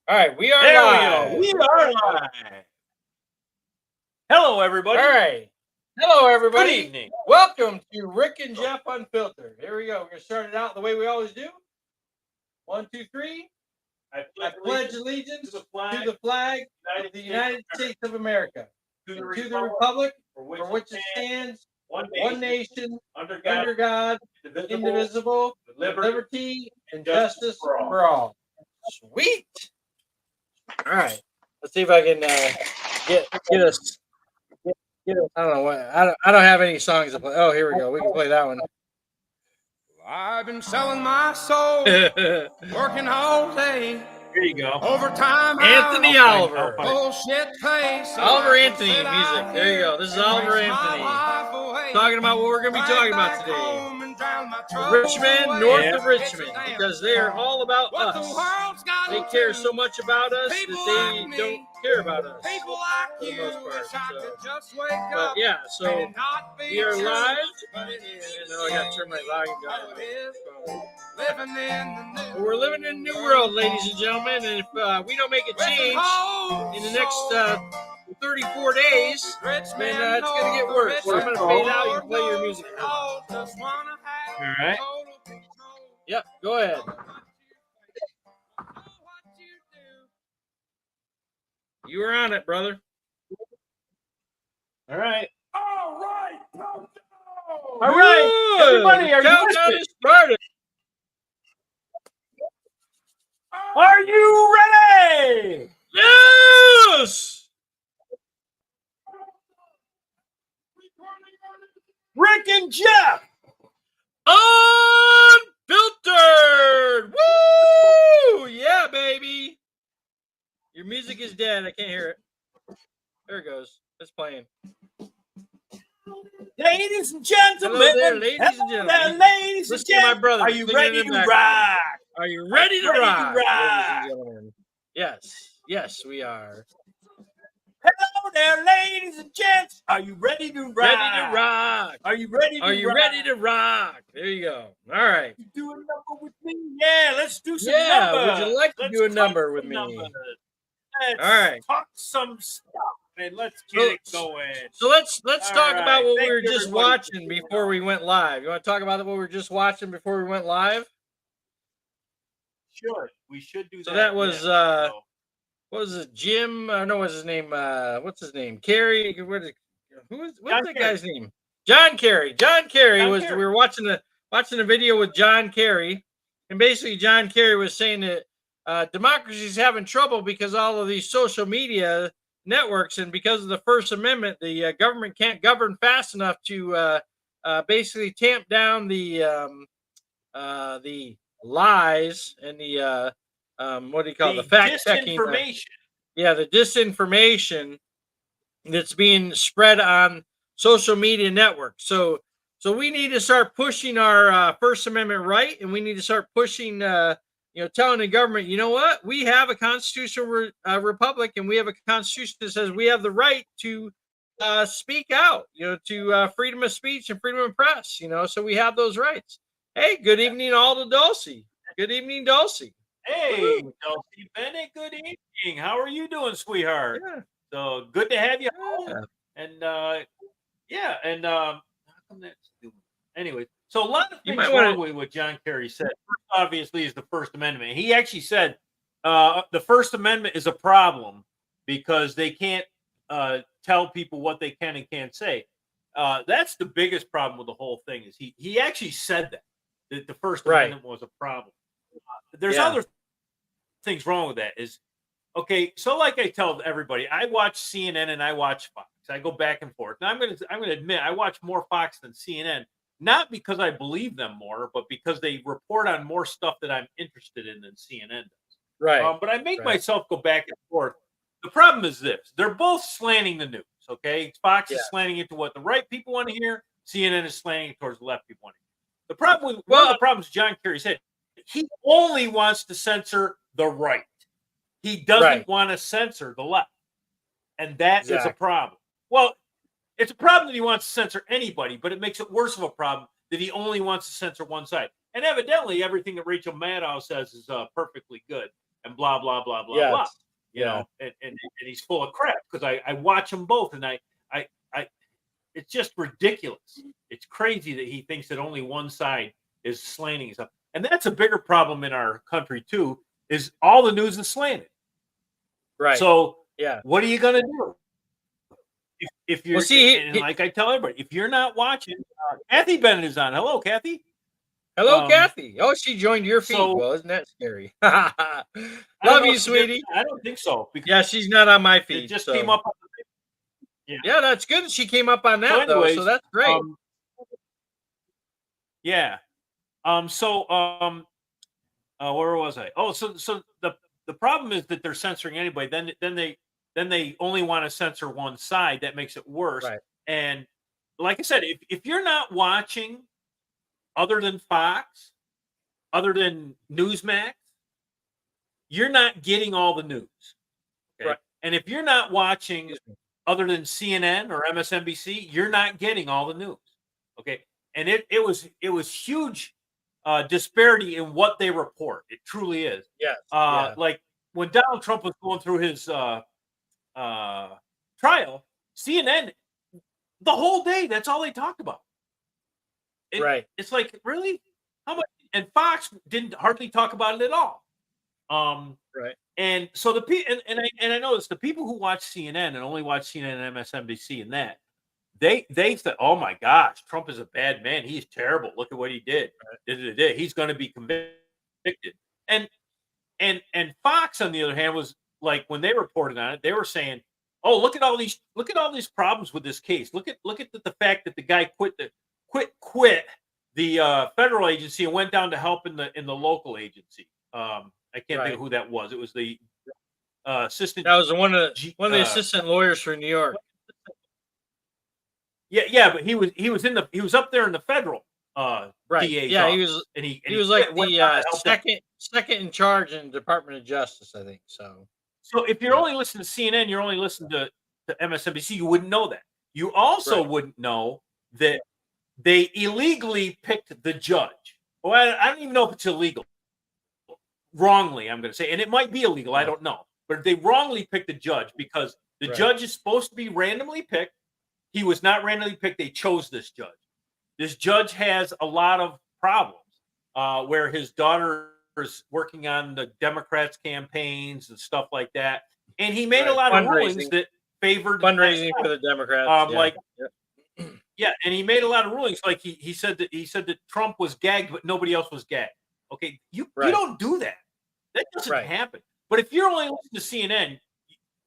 All right, we are There live. we go. We are live. Hello, everybody. All right. Hello, everybody. Good evening. Welcome to Rick and Jeff Unfiltered. Here we go. We're going to start it out the way we always do. 1, 2, 3. I pledge allegiance to the flag of the United States of America, to the republic for which it stands, one nation, under God, indivisible, with liberty and justice for all. Sweet. All right. Let's see if I can get us. I don't know what. I don't have any songs to play. Oh, here we go. We can play that one. I've been selling my soul, working all day. Here you go. Overtime. Anthony Oliver. Bullshit face. Oliver Anthony music. There you go. This is Oliver Anthony. Talking about what we're going to be talking about today. Richmond, north of Richmond, because they are all about us. They care so much about us that they don't care about us for the most part. But yeah, so we are live. And I got to turn my volume down. But we're living in a new world, ladies and gentlemen, and if we don't make a change in the next 34 days, then it's going to get worse. So I'm going to fade out. You can play your music now. All right. Yep, go ahead. You were on it, brother. All right. All right. All right. Everybody, are you started? Are you ready? Yes! Rick and Jeff. Unfiltered! Woo! Yeah, baby. Your music is dead. I can't hear it. There it goes. It's playing. Ladies and gentlemen. Hello there, ladies and gentlemen. Ladies and Listen to my gentlemen. brother. Are you ready to rock? Are you ready to Ready to rock? rock. Ladies and gentlemen? Yes. Yes, we are. Hello there, ladies and gents. Are you ready to rock? Ready to rock. Are you ready to rock? Are you ready to rock? There you go. All right. You do a number with me? Yeah, let's do some Yeah, numbers. would you like to Let's do a talk number with some me? numbers. Let's All right. talk some stuff and let's get it going. So let's All talk right. about what Thank we were you, just everybody, watching before we went live. You want to talk about what we were just watching before we went live? Sure, we should do that. So that was yeah. what was it? Jim? No, what's his name? What's his name? Carey. What's that guy's name? John Kerry. John Kerry was. We were watching a video with John Kerry, and basically John Kerry was saying that democracy is having trouble because all of these social media networks, and because of the First Amendment, the government can't govern fast enough to basically tamp down the lies and the what do you call it? The fact checking? Yeah, the disinformation that's being spread on social media networks. So we need to start pushing our First Amendment right, and we need to start pushing, telling the government, you know what? We have a constitutional republic, and we have a constitution that says we have the right to speak out, to freedom of speech and freedom of press, so we have those rights. Hey, good evening, all to Dulcie. Good evening, Dulcie. Hey, Dulcie Bennett, good evening. How are you doing, sweetheart? Yeah. So good to have you home. And how come that's doing? Anyway, so a lot of things wrong with what John Kerry said. First, obviously, is the First Amendment. He actually said the First Amendment is a problem because they can't tell people what they can and can't say. That's the biggest problem with the whole thing. Is he actually said that the First Amendment was a problem. There's other things wrong with that. Is okay. So, like I tell everybody, I watch CNN and I watch Fox. I go back and forth. Now, I'm gonna admit I watch more Fox than CNN, not because I believe them more, but because they report on more stuff that I'm interested in than CNN does. Right. But I make myself go back and forth. The problem is this: they're both slanting the news. Okay, Fox is slanting it to what the right people want to hear. CNN is slanting it towards the left people want to hear. The problem with one of the problems John Kerry said, he only wants to censor the right. He doesn't want to censor the left. And that is a problem. Well, it's a problem that he wants to censor anybody, but it makes it worse of a problem that he only wants to censor one side. And evidently, everything that Rachel Maddow says is perfectly good. and blah blah blah blah Yes. blah. You Yeah. know, and he's full of crap because I watch them both, and I it's just ridiculous. It's crazy that he thinks that only one side is slanting stuff, and that's a bigger problem in our country too. Is all the news is slanted. Right. So Yeah. what are you gonna do? If you're and like I tell everybody, if you're not watching, Kathy Bennett is on. Hello, Kathy. Hello, Kathy. Oh, she joined your feed. So, well, isn't that scary? Love you, sweetie. I don't think so. Yeah, she's not on my feed. It just came up. Yeah, that's good that she came up on that, though. So that's great. Yeah. Where was I? Oh, so the problem is that they're censoring anybody. Then they only want to censor one side. That makes it worse. Right. And like I said, if you're not watching other than Fox, other than Newsmax, you're not getting all the news. Okay? Right. And if you're not watching other than CNN or MSNBC, you're not getting all the news. Okay. And it was huge disparity in what they report. It truly is. Yes. Like when Donald Trump was going through his trial, CNN, the whole day, that's all they talked about. Right. It's like, really? How much? And Fox didn't hardly talk about it at all. Right. And so the people, and I noticed the people who watch CNN and only watch CNN and MSNBC and that, they said, oh my gosh, Trump is a bad man. He's terrible. Look at what he did. Right. He's going to be convicted. And Fox, on the other hand, was like, when they reported on it, they were saying, oh, look at all these problems with this case. Look at the fact that the guy quit the federal agency and went down to help in the local agency. I can't think of who that was. It was the assistant. That was one of the assistant lawyers for New York. Yeah, but he was up there in the federal right. DA's yeah, office, he was like the second in charge in the Department of Justice, I think. So if you're only listening to CNN, you're only listening to MSNBC, you wouldn't know that. You also wouldn't know that they illegally picked the judge. Well, I don't even know if it's illegal. Wrongly, I'm going to say, and it might be illegal. I don't know, but they wrongly picked the judge because the judge is supposed to be randomly picked. He was not randomly picked. They chose this judge. This judge has a lot of problems where his daughter is working on the Democrats' campaigns and stuff like that. And he made a lot of rulings that favored fundraising for the Democrats. And he made a lot of rulings. Like he said that Trump was gagged, but nobody else was gagged. Okay, you don't do that. That doesn't happen. But if you're only listening to CNN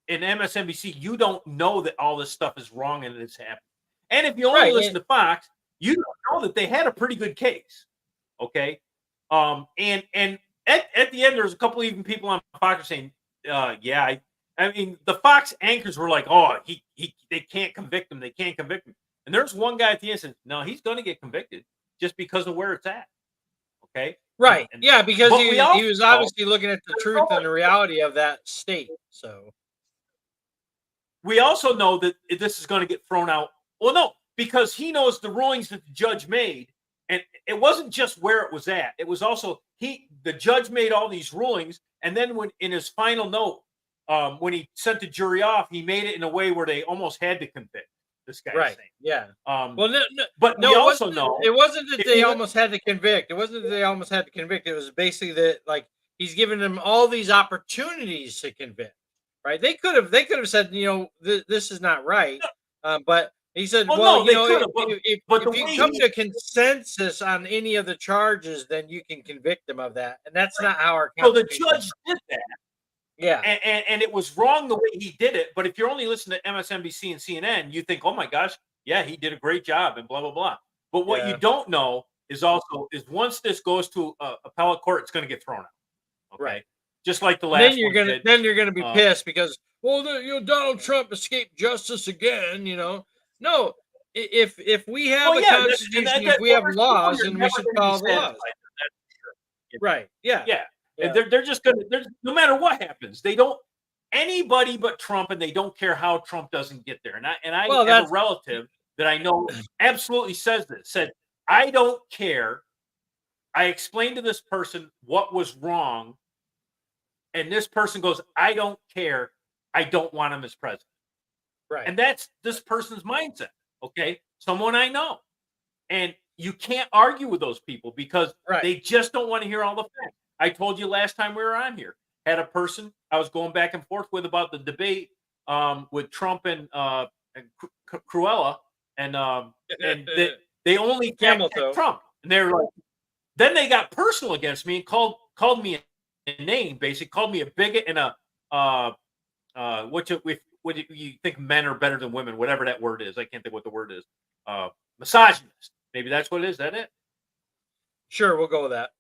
and MSNBC, you don't know that all this stuff is wrong and it's happening. And if you only listen to Fox, you don't know that they had a pretty good case. Okay. And at the end, there was a couple even people on Fox saying, I mean, the Fox anchors were like, oh, they can't convict him. They can't convict him. And there's one guy at the end said, no, he's going to get convicted just because of where it's at. Okay. Right. Because he was obviously looking at the truth and the reality of that state. So we also know that this is going to get thrown out. Well, no, because he knows the rulings that the judge made. And it wasn't just where it was at. It was also the judge made all these rulings. And then when in his final note, when he sent the jury off, he made it in a way where they almost had to convict this guy. Right. Saying. Yeah. But we also know it wasn't that they almost had to convict. It wasn't that they almost had to convict. It was basically that, like, he's given them all these opportunities to convict. Right. They could have said, this is not right. But he said, if you come to consensus on any of the charges, then you can convict them of that. And that's not how our Constitution. So the judge did that. Yeah. And it was wrong the way he did it. But if you're only listening to MSNBC and CNN, you think, oh my gosh, yeah, he did a great job and blah, blah, blah. But what you don't know is once this goes to appellate court, it's going to get thrown out. Okay. Right. Just like the last then you're gonna be pissed because Donald Trump escaped justice again. No, if we have a constitution, if we have laws, then we should follow the laws. Right? Yeah. And they're just gonna. No matter what happens, they don't. Anybody but Trump, and they don't care how Trump doesn't get there. And I have a relative that I know absolutely said, I don't care. I explained to this person what was wrong. and this person goes, I don't care. I don't want him as president. Right. And that's this person's mindset. Okay. Someone I know. And you can't argue with those people because they just don't want to hear all the facts. I told you last time we were on here, had a person I was going back and forth with about the debate with Trump and Cruella, and they only Camel fact-checked Trump, and they're like, then they got personal against me and called me a name, basically called me a bigot and a what do you think men are better than women, whatever that word is. I can't think what the word is. Misogynist. Maybe that's what it is. Is that it? Sure, we'll go with that.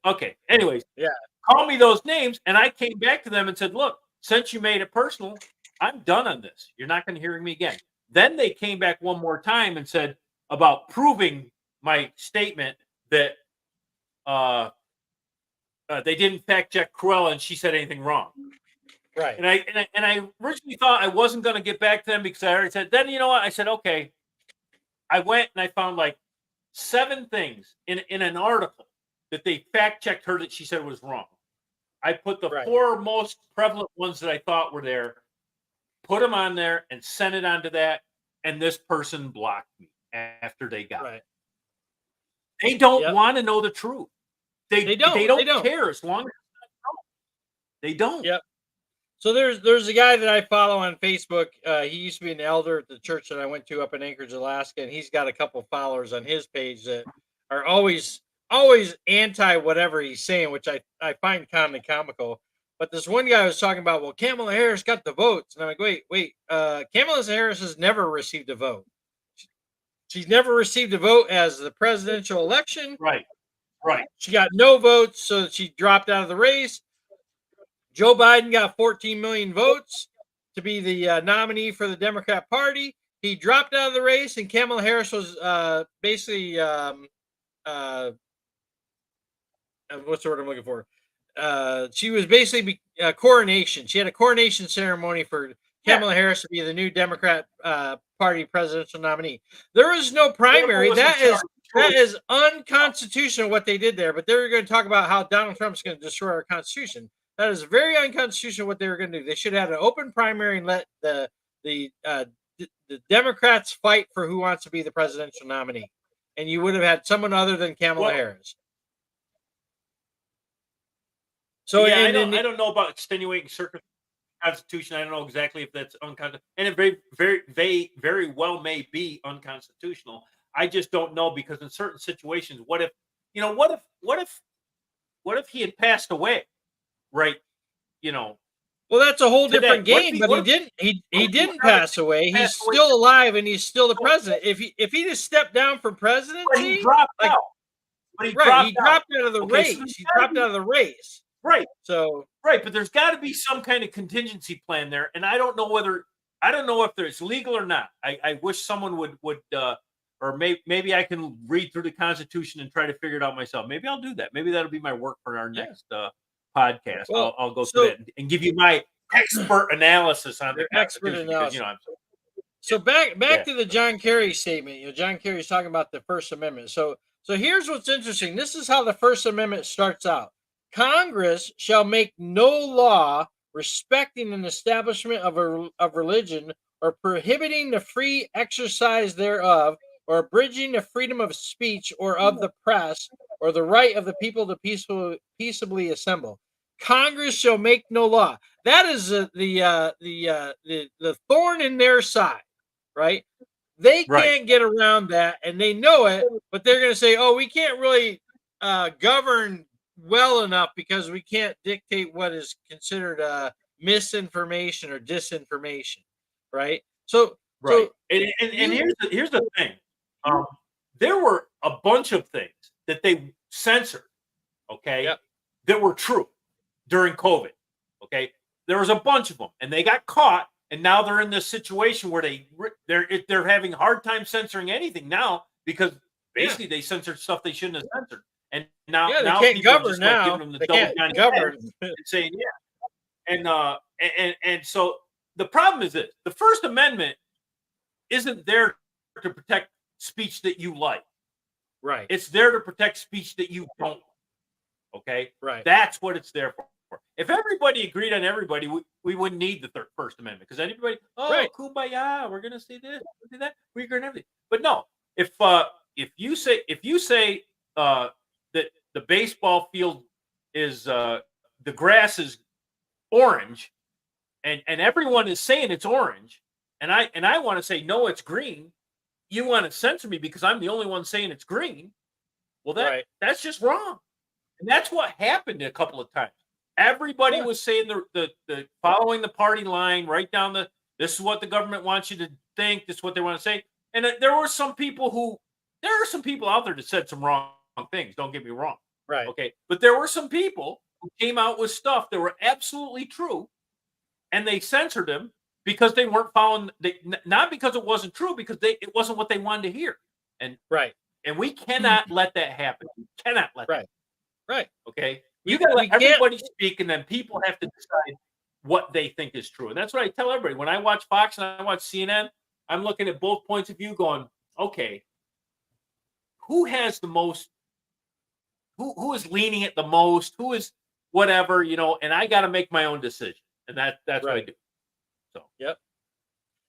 Okay. Anyways, yeah. Call me those names, and I came back to them and said, look, since you made it personal, I'm done on this. You're not going to hear me again. Then they came back one more time and said about proving my statement that they didn't fact check Cruella and she said anything wrong. Right. And I originally thought I wasn't going to get back to them because I already said, then you know what? I said, okay. I went and I found like 7 things in an article that they fact checked her that she said was wrong. I put the 4 most prevalent ones that I thought were there, put them on there, and sent it onto that. And this person blocked me after they got it. They don't want to know the truth. They don't care as long as it's not true. They don't. Yep. So there's a guy that I follow on Facebook. He used to be an elder at the church that I went to up in Anchorage, Alaska, and he's got a couple followers on his page that are always anti whatever he's saying, which I find kind of comical. But this one guy was talking about, well, Kamala Harris got the votes, and I'm like, wait, Kamala Harris has never received a vote. She's never received a vote as the presidential election. Right. She got no votes, so she dropped out of the race. Joe Biden got 14 million votes to be the nominee for the Democrat Party. He dropped out of the race, and Kamala Harris was basically what's the word I'm looking for? She was basically coronation. She had a coronation ceremony for Kamala Harris to be the new Democrat Party presidential nominee. There is no primary. That is unconstitutional what they did there. But they're going to talk about how Donald Trump's going to destroy our Constitution. That is very unconstitutional what they were going to do. They should have had an open primary and let the Democrats fight for who wants to be the presidential nominee. And you would have had someone other than Kamala Harris. So yeah, I don't know about extenuating circumstances. Constitution. I don't know exactly if that's unconstitutional, and it very well may be unconstitutional. I just don't know because in certain situations, what if he had passed away, right? Well, that's a whole different game. But he didn't pass away. He's still alive, and he's still the president. If he just stepped down from presidency, he dropped out. He dropped out of the race. He dropped out of the race. Right. So but there's got to be some kind of contingency plan there, and I don't know if it's legal or not. I wish someone would or maybe I can read through the Constitution and try to figure it out myself. Maybe I'll do that. Maybe that'll be my work for our next podcast. Well, I'll go through that and give you my expert analysis on the Constitution. Analysis. Because, so back to the John Kerry statement. John Kerry's talking about the First Amendment. So here's what's interesting. This is how the First Amendment starts out. Congress shall make no law respecting an establishment of religion or prohibiting the free exercise thereof or abridging the freedom of speech or of the press or the right of the people to peaceably assemble. Congress shall make no law. That is the thorn in their side, right? They can't get around that, and they know it, but they're going to say, oh, we can't really govern well enough because we can't dictate what is considered misinformation or disinformation, right? So and here's the thing. There were a bunch of things that they censored, that were true during COVID. Okay, there was a bunch of them, and they got caught, and now they're in this situation where they're having a hard time censoring anything now because basically they censored stuff they shouldn't have censored. And now they can't govern now. Giving them the double down govern and saying and so the problem is this: the First Amendment isn't there to protect speech that you like. Right. It's there to protect speech that you don't. Okay, Right. That's what it's there for. If everybody agreed on everybody, we wouldn't need the First Amendment because anybody, Right. kumbaya, we're gonna say this, we're gonna do that, we're gonna everything. But no, if you say that the baseball field is the grass is orange, and everyone is saying it's orange, and I want to say no, it's green. You want to censor me because I'm the only one saying it's green. Well, that's just wrong. And that's what happened a couple of times. Everybody was saying the following the party line, right down this is what the government wants you to think, this is what they want to say. And there are some people out there that said some wrong things, don't get me wrong. Right. Okay. But there were some people who came out with stuff that were absolutely true, and they censored them because they weren't following not because it wasn't true, because it wasn't what they wanted to hear. And we cannot let that happen. We cannot let that happen. Right. Okay. You got to let everybody speak, and then people have to decide what they think is true. And that's what I tell everybody. When I watch Fox and I watch CNN, I'm looking at both points of view going, okay, who has the most, who is leaning it the most, who is whatever, and I got to make my own decision. And that's what I do. So,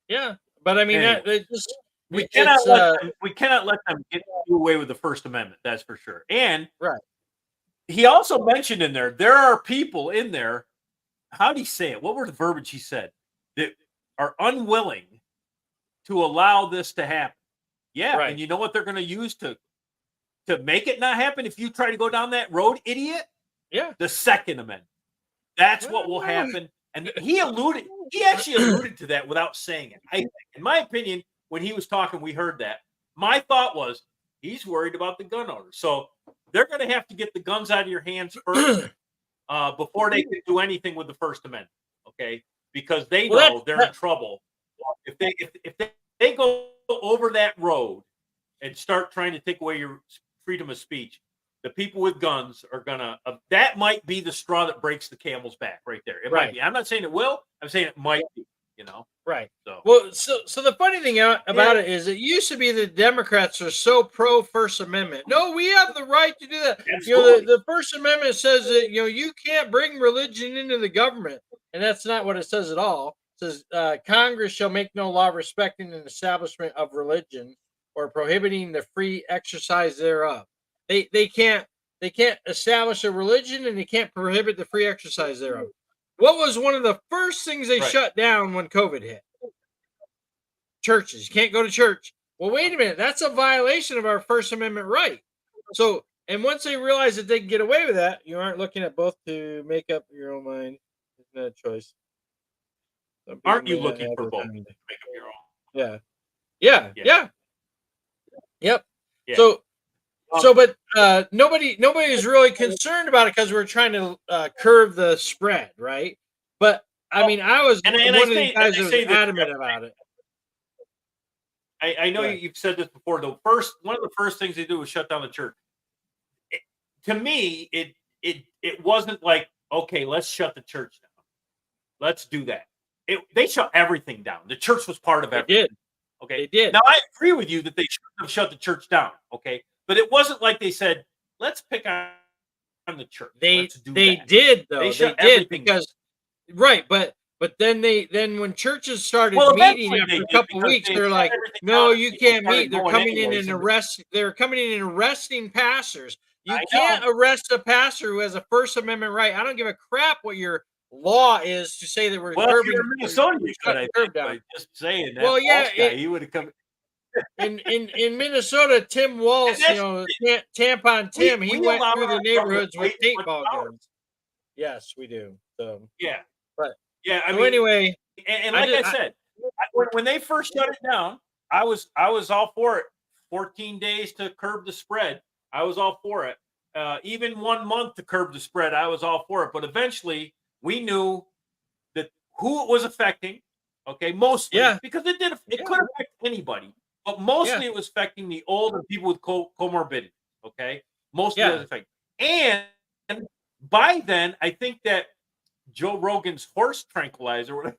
yeah. But I mean, anyway, we cannot let them get away with the First Amendment. That's for sure. And he also mentioned in there are people in there. How did he say it? What were the verbiage he said? That are unwilling to allow this to happen. Yeah, and you know what they're going to use to make it not happen if you try to go down that road, idiot? Yeah. The Second Amendment. That's what will happen. And he actually alluded to that without saying it. In my opinion, when he was talking, we heard that. My thought was, he's worried about the gun owners. So they're going to have to get the guns out of your hands first before they can do anything with the First Amendment. Okay, because they know they're in trouble if they go over that road and start trying to take away your freedom of speech. The people with guns are gonna. That might be the straw that breaks the camel's back, right there. It might be. I'm not saying it will. I'm saying it might be. Right. So the funny thing about it is, it used to be that Democrats are so pro First Amendment. No, we have the right to do that. The First Amendment says that you can't bring religion into the government, and that's not what it says at all. It says Congress shall make no law respecting an establishment of religion or prohibiting the free exercise thereof. They can't establish a religion, and they can't prohibit the free exercise thereof. What was one of the first things they shut down when COVID hit? Churches. You can't go to church. Well, wait a minute. That's a violation of our First Amendment right. So, and once they realize that they can get away with that, you aren't looking at both to make up your own mind. It's not a choice. Aren't you looking for both to make up your own? Yeah. Yep. Yeah. But nobody is really concerned about it because we're trying to curb the spread, right? But I mean, I was one of the guys that was adamant about it. I know you've said this before. One of the first things they do was shut down the church. To me, it wasn't like, okay, let's shut the church down. Let's do that. They shut everything down. The church was part of everything. They did. Okay. They did. Now I agree with you that they should have shut the church down. Okay. But it wasn't like they said, let's pick on the church. They did though. They did because but then when churches started meeting after a couple of weeks, they're like, no, you can't meet. They're coming in and arresting pastors. You can't arrest a pastor who has a First Amendment right. I don't give a crap what your law is to say that we're curbing. In Minnesota, you could, just saying that. Well, yeah, he would have come. In Minnesota, Tim Walsh, Tampon Tim, he went through the neighborhoods with paintball guns. Yes, we do. So I mean, anyway, and like I said, when they first shut it down, I was all for it. 14 days to curb the spread, I was all for it. Even 1 month to curb the spread, I was all for it. But eventually, we knew that who it was affecting. Okay, mostly because it could affect anybody. But mostly it was affecting the old and people with comorbidity. Okay, mostly it was affecting. And by then, I think that Joe Rogan's horse tranquilizer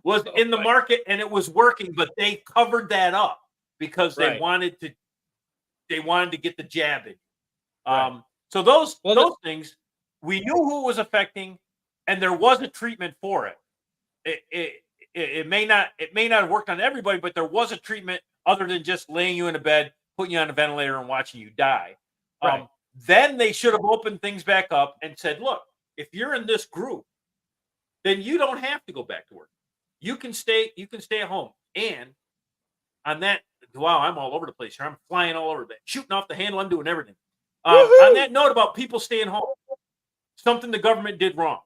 was in the market and it was working, but they covered that up because they wanted to get the jab in. So those things, we knew who it was affecting, and there was a treatment for it. It may not have worked on everybody, but there was a treatment other than just laying you in a bed, putting you on a ventilator, and watching you die. Right. Then they should have opened things back up and said, look, if you're in this group, then you don't have to go back to work. You can stay at home. And on that, wow, I'm all over the place here. I'm flying all over, shooting off the handle. I'm doing everything. On that note about people staying home, something the government did wrong.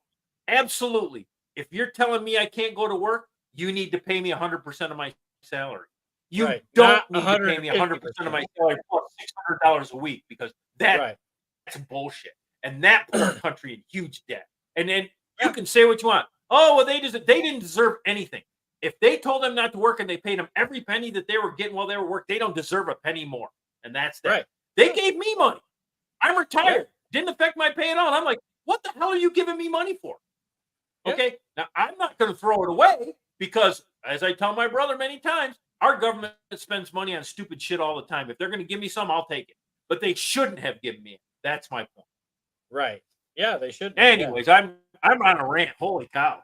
Absolutely. If you're telling me I can't go to work, you need to pay me 100% of my salary. You don't need to pay me 100% of my salary plus $600 a week, because that's bullshit. And that put our country in huge debt. And then you can say what you want. Oh, well, they didn't deserve anything. If they told them not to work and they paid them every penny that they were getting while they were working, they don't deserve a penny more. And that's that. Right. They gave me money. I'm retired. Didn't affect my pay at all. And I'm like, what the hell are you giving me money for? Okay. Now, I'm not going to throw it away, because, as I tell my brother many times, our government spends money on stupid shit all the time. If they're going to give me some, I'll take it. But they shouldn't have given me it. That's my point. Right. Yeah, they should. Anyways, I'm on a rant. Holy cow.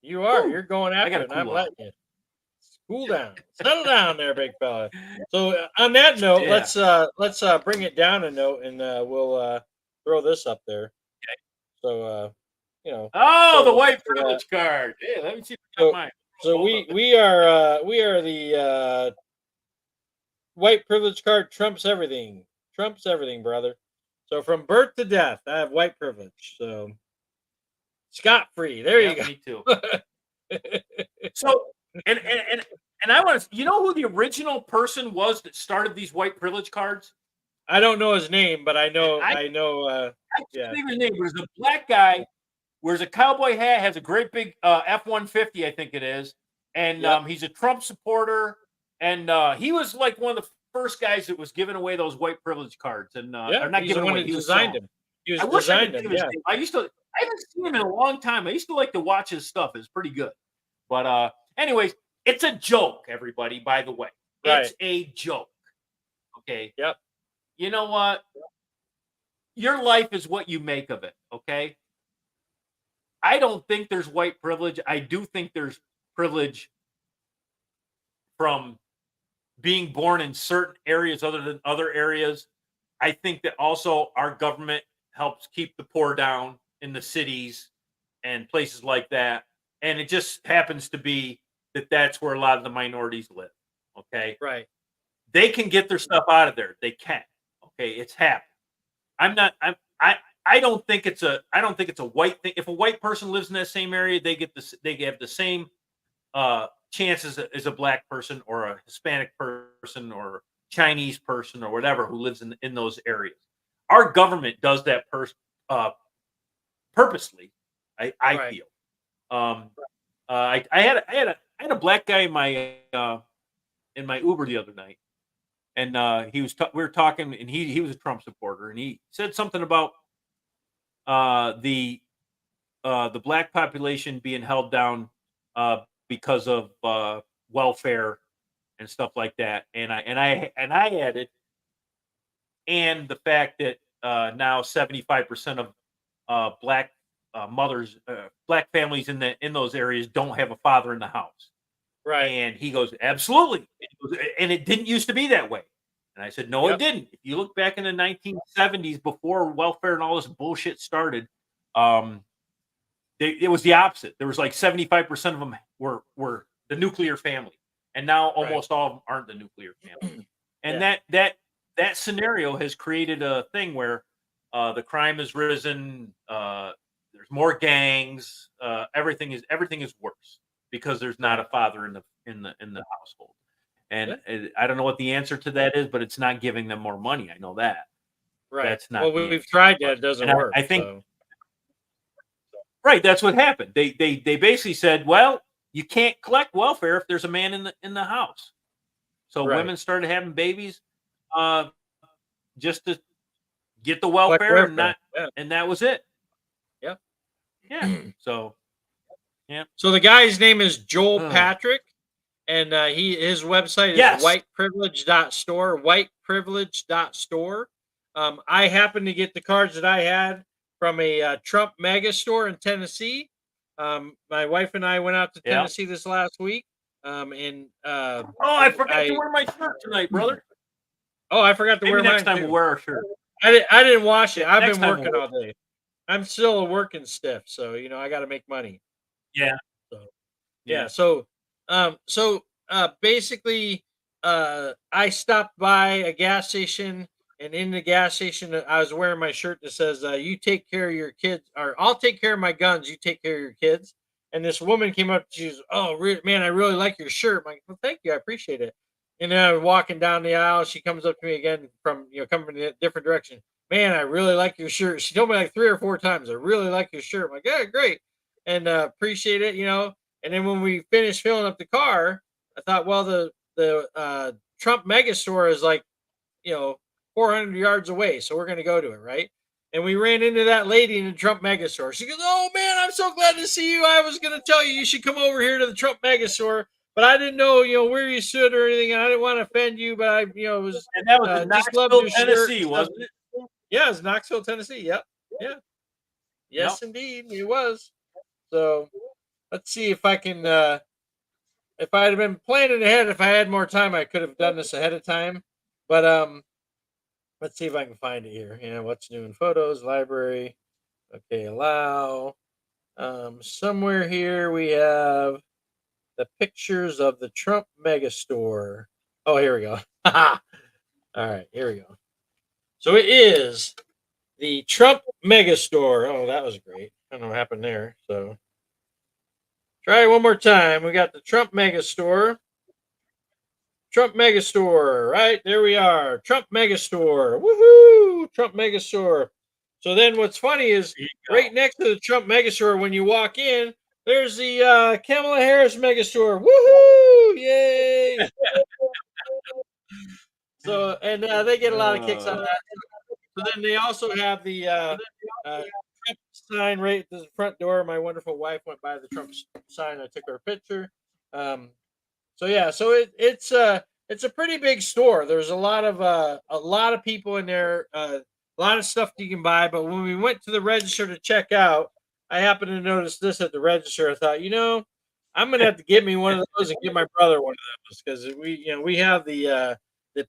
You are. You're going after it. I'm letting you. Cool down. Settle down there, big fella. So on that note, let's bring it down a note, and we'll throw this up there. Okay. So the white privilege card. Yeah, let me see if I got mine. So we are the white privilege card trumps everything. Trumps everything, brother. So from birth to death, I have white privilege. So scot-free. There you go. Me too. So and I want to, who the original person was that started these white privilege cards? I don't know his name, but I know. I think his name was a black guy, wears a cowboy hat, has a great big F-150, I think it is, and he's a Trump supporter, and he was like one of the first guys that was giving away those white privilege cards, and or not giving away. He designed them. He was designed them. Yeah. I haven't seen him in a long time. I used to like to watch his stuff. It's pretty good. But anyways, it's a joke, everybody, by the way. It's a joke. Okay. Yep. You know what? Your life is what you make of it. Okay. I don't think there's white privilege. I do think there's privilege from being born in certain areas other than other areas. I think that also our government helps keep the poor down in the cities and places like that. And it just happens to be that that's where a lot of the minorities live. Okay. Right. They can get their stuff out of there. They can. Okay. It's happened. I don't think it's a white thing. If a white person lives in that same area, they have the same chances as a black person or a Hispanic person or Chinese person or whatever who lives in those areas. Our government does that purposely. I feel. I had a black guy in my Uber the other night, and we were talking, and he was a Trump supporter, and he said something about the black population being held down because of welfare and stuff like that, and I added, and the fact that now 75% of black mothers, black families in those areas don't have a father in the house. Right. And he goes, absolutely. And it didn't used to be that way. And I said, no, it didn't. If you look back in the 1970s, before welfare and all this bullshit started, it was the opposite. There was like 75% of them were the nuclear family. And now almost all of them aren't the nuclear family. And that scenario has created a thing where the crime has risen. There's more gangs. Everything is worse because there's not a father in the household. And I don't know what the answer to that is, but it's not giving them more money. I know that. Right. That's not. Well, we've tried that. It doesn't work. I think. Right. That's what happened. They basically said, well, you can't collect welfare if there's a man in the house. So women started having babies, just to get the welfare, and that was it. Yeah. Yeah. So. Yeah. So the guy's name is Joel Patrick, and his website is whiteprivilege.store. Whiteprivilege.store. I happened to get the cards that I had from a Trump mega store in Tennessee. My wife and I went out to Yeah. Tennessee this last week. And I forgot to wear my shirt tonight, brother. Oh, I forgot to Maybe wear next mine time too. we'll wear our shirt. I didn't wash it. I've Next been time working all day. I'm still working stiff, so I got to make money. Yeah. So yeah. Basically, I stopped by a gas station, and in the gas station, I was wearing my shirt that says, "You take care of your kids," or "I'll take care of my guns. You take care of your kids." And this woman came up. She's, "Oh, man, I really like your shirt." I'm like, "Well, thank you. I appreciate it." And then I was walking down the aisle. She comes up to me again from coming from a different direction. "Man, I really like your shirt." She told me like 3 or 4 times, "I really like your shirt." I'm like, "Yeah, great," and appreciate it. And then when we finished filling up the car, I thought, well, the Trump mega store is like, 400 yards away, so we're going to go to it, right? And we ran into that lady in the Trump mega store. She goes, "Oh man, I'm so glad to see you. I was going to tell you you should come over here to the Trump mega store, but I didn't know, where you stood or anything. And I didn't want to offend you, but I, was And that was in just loved Knoxville, your shirt." Tennessee, wasn't it? Yeah, it's Knoxville, Tennessee. Yep. Yeah. Yes, indeed, it was. So let's see if I can. If I had been planning ahead, if I had more time, I could have done this ahead of time. But let's see if I can find it here. What's new in photos, library. Okay, allow. Somewhere here we have the pictures of the Trump mega store. Oh, here we go. All right, here we go. So it is the Trump mega store. Oh, that was great. I don't know what happened there. So try it one more time. We got the Trump mega store. Trump Megastore, right? There we are. Trump Megastore. Woohoo! Trump Megastore. So then what's funny is right next to the Trump Megastore, when you walk in, there's the Kamala Harris Megastore. Woohoo! Yay! So, and they get a lot of kicks on that. So then they also have the Trump sign right at the front door. My wonderful wife went by the Trump sign. I took her picture. So yeah, so it's a pretty big store. There's a lot of people in there, a lot of stuff you can buy. But when we went to the register to check out, I happened to notice this at the register. I thought, I'm gonna have to get me one of those and get my brother one of those because we have the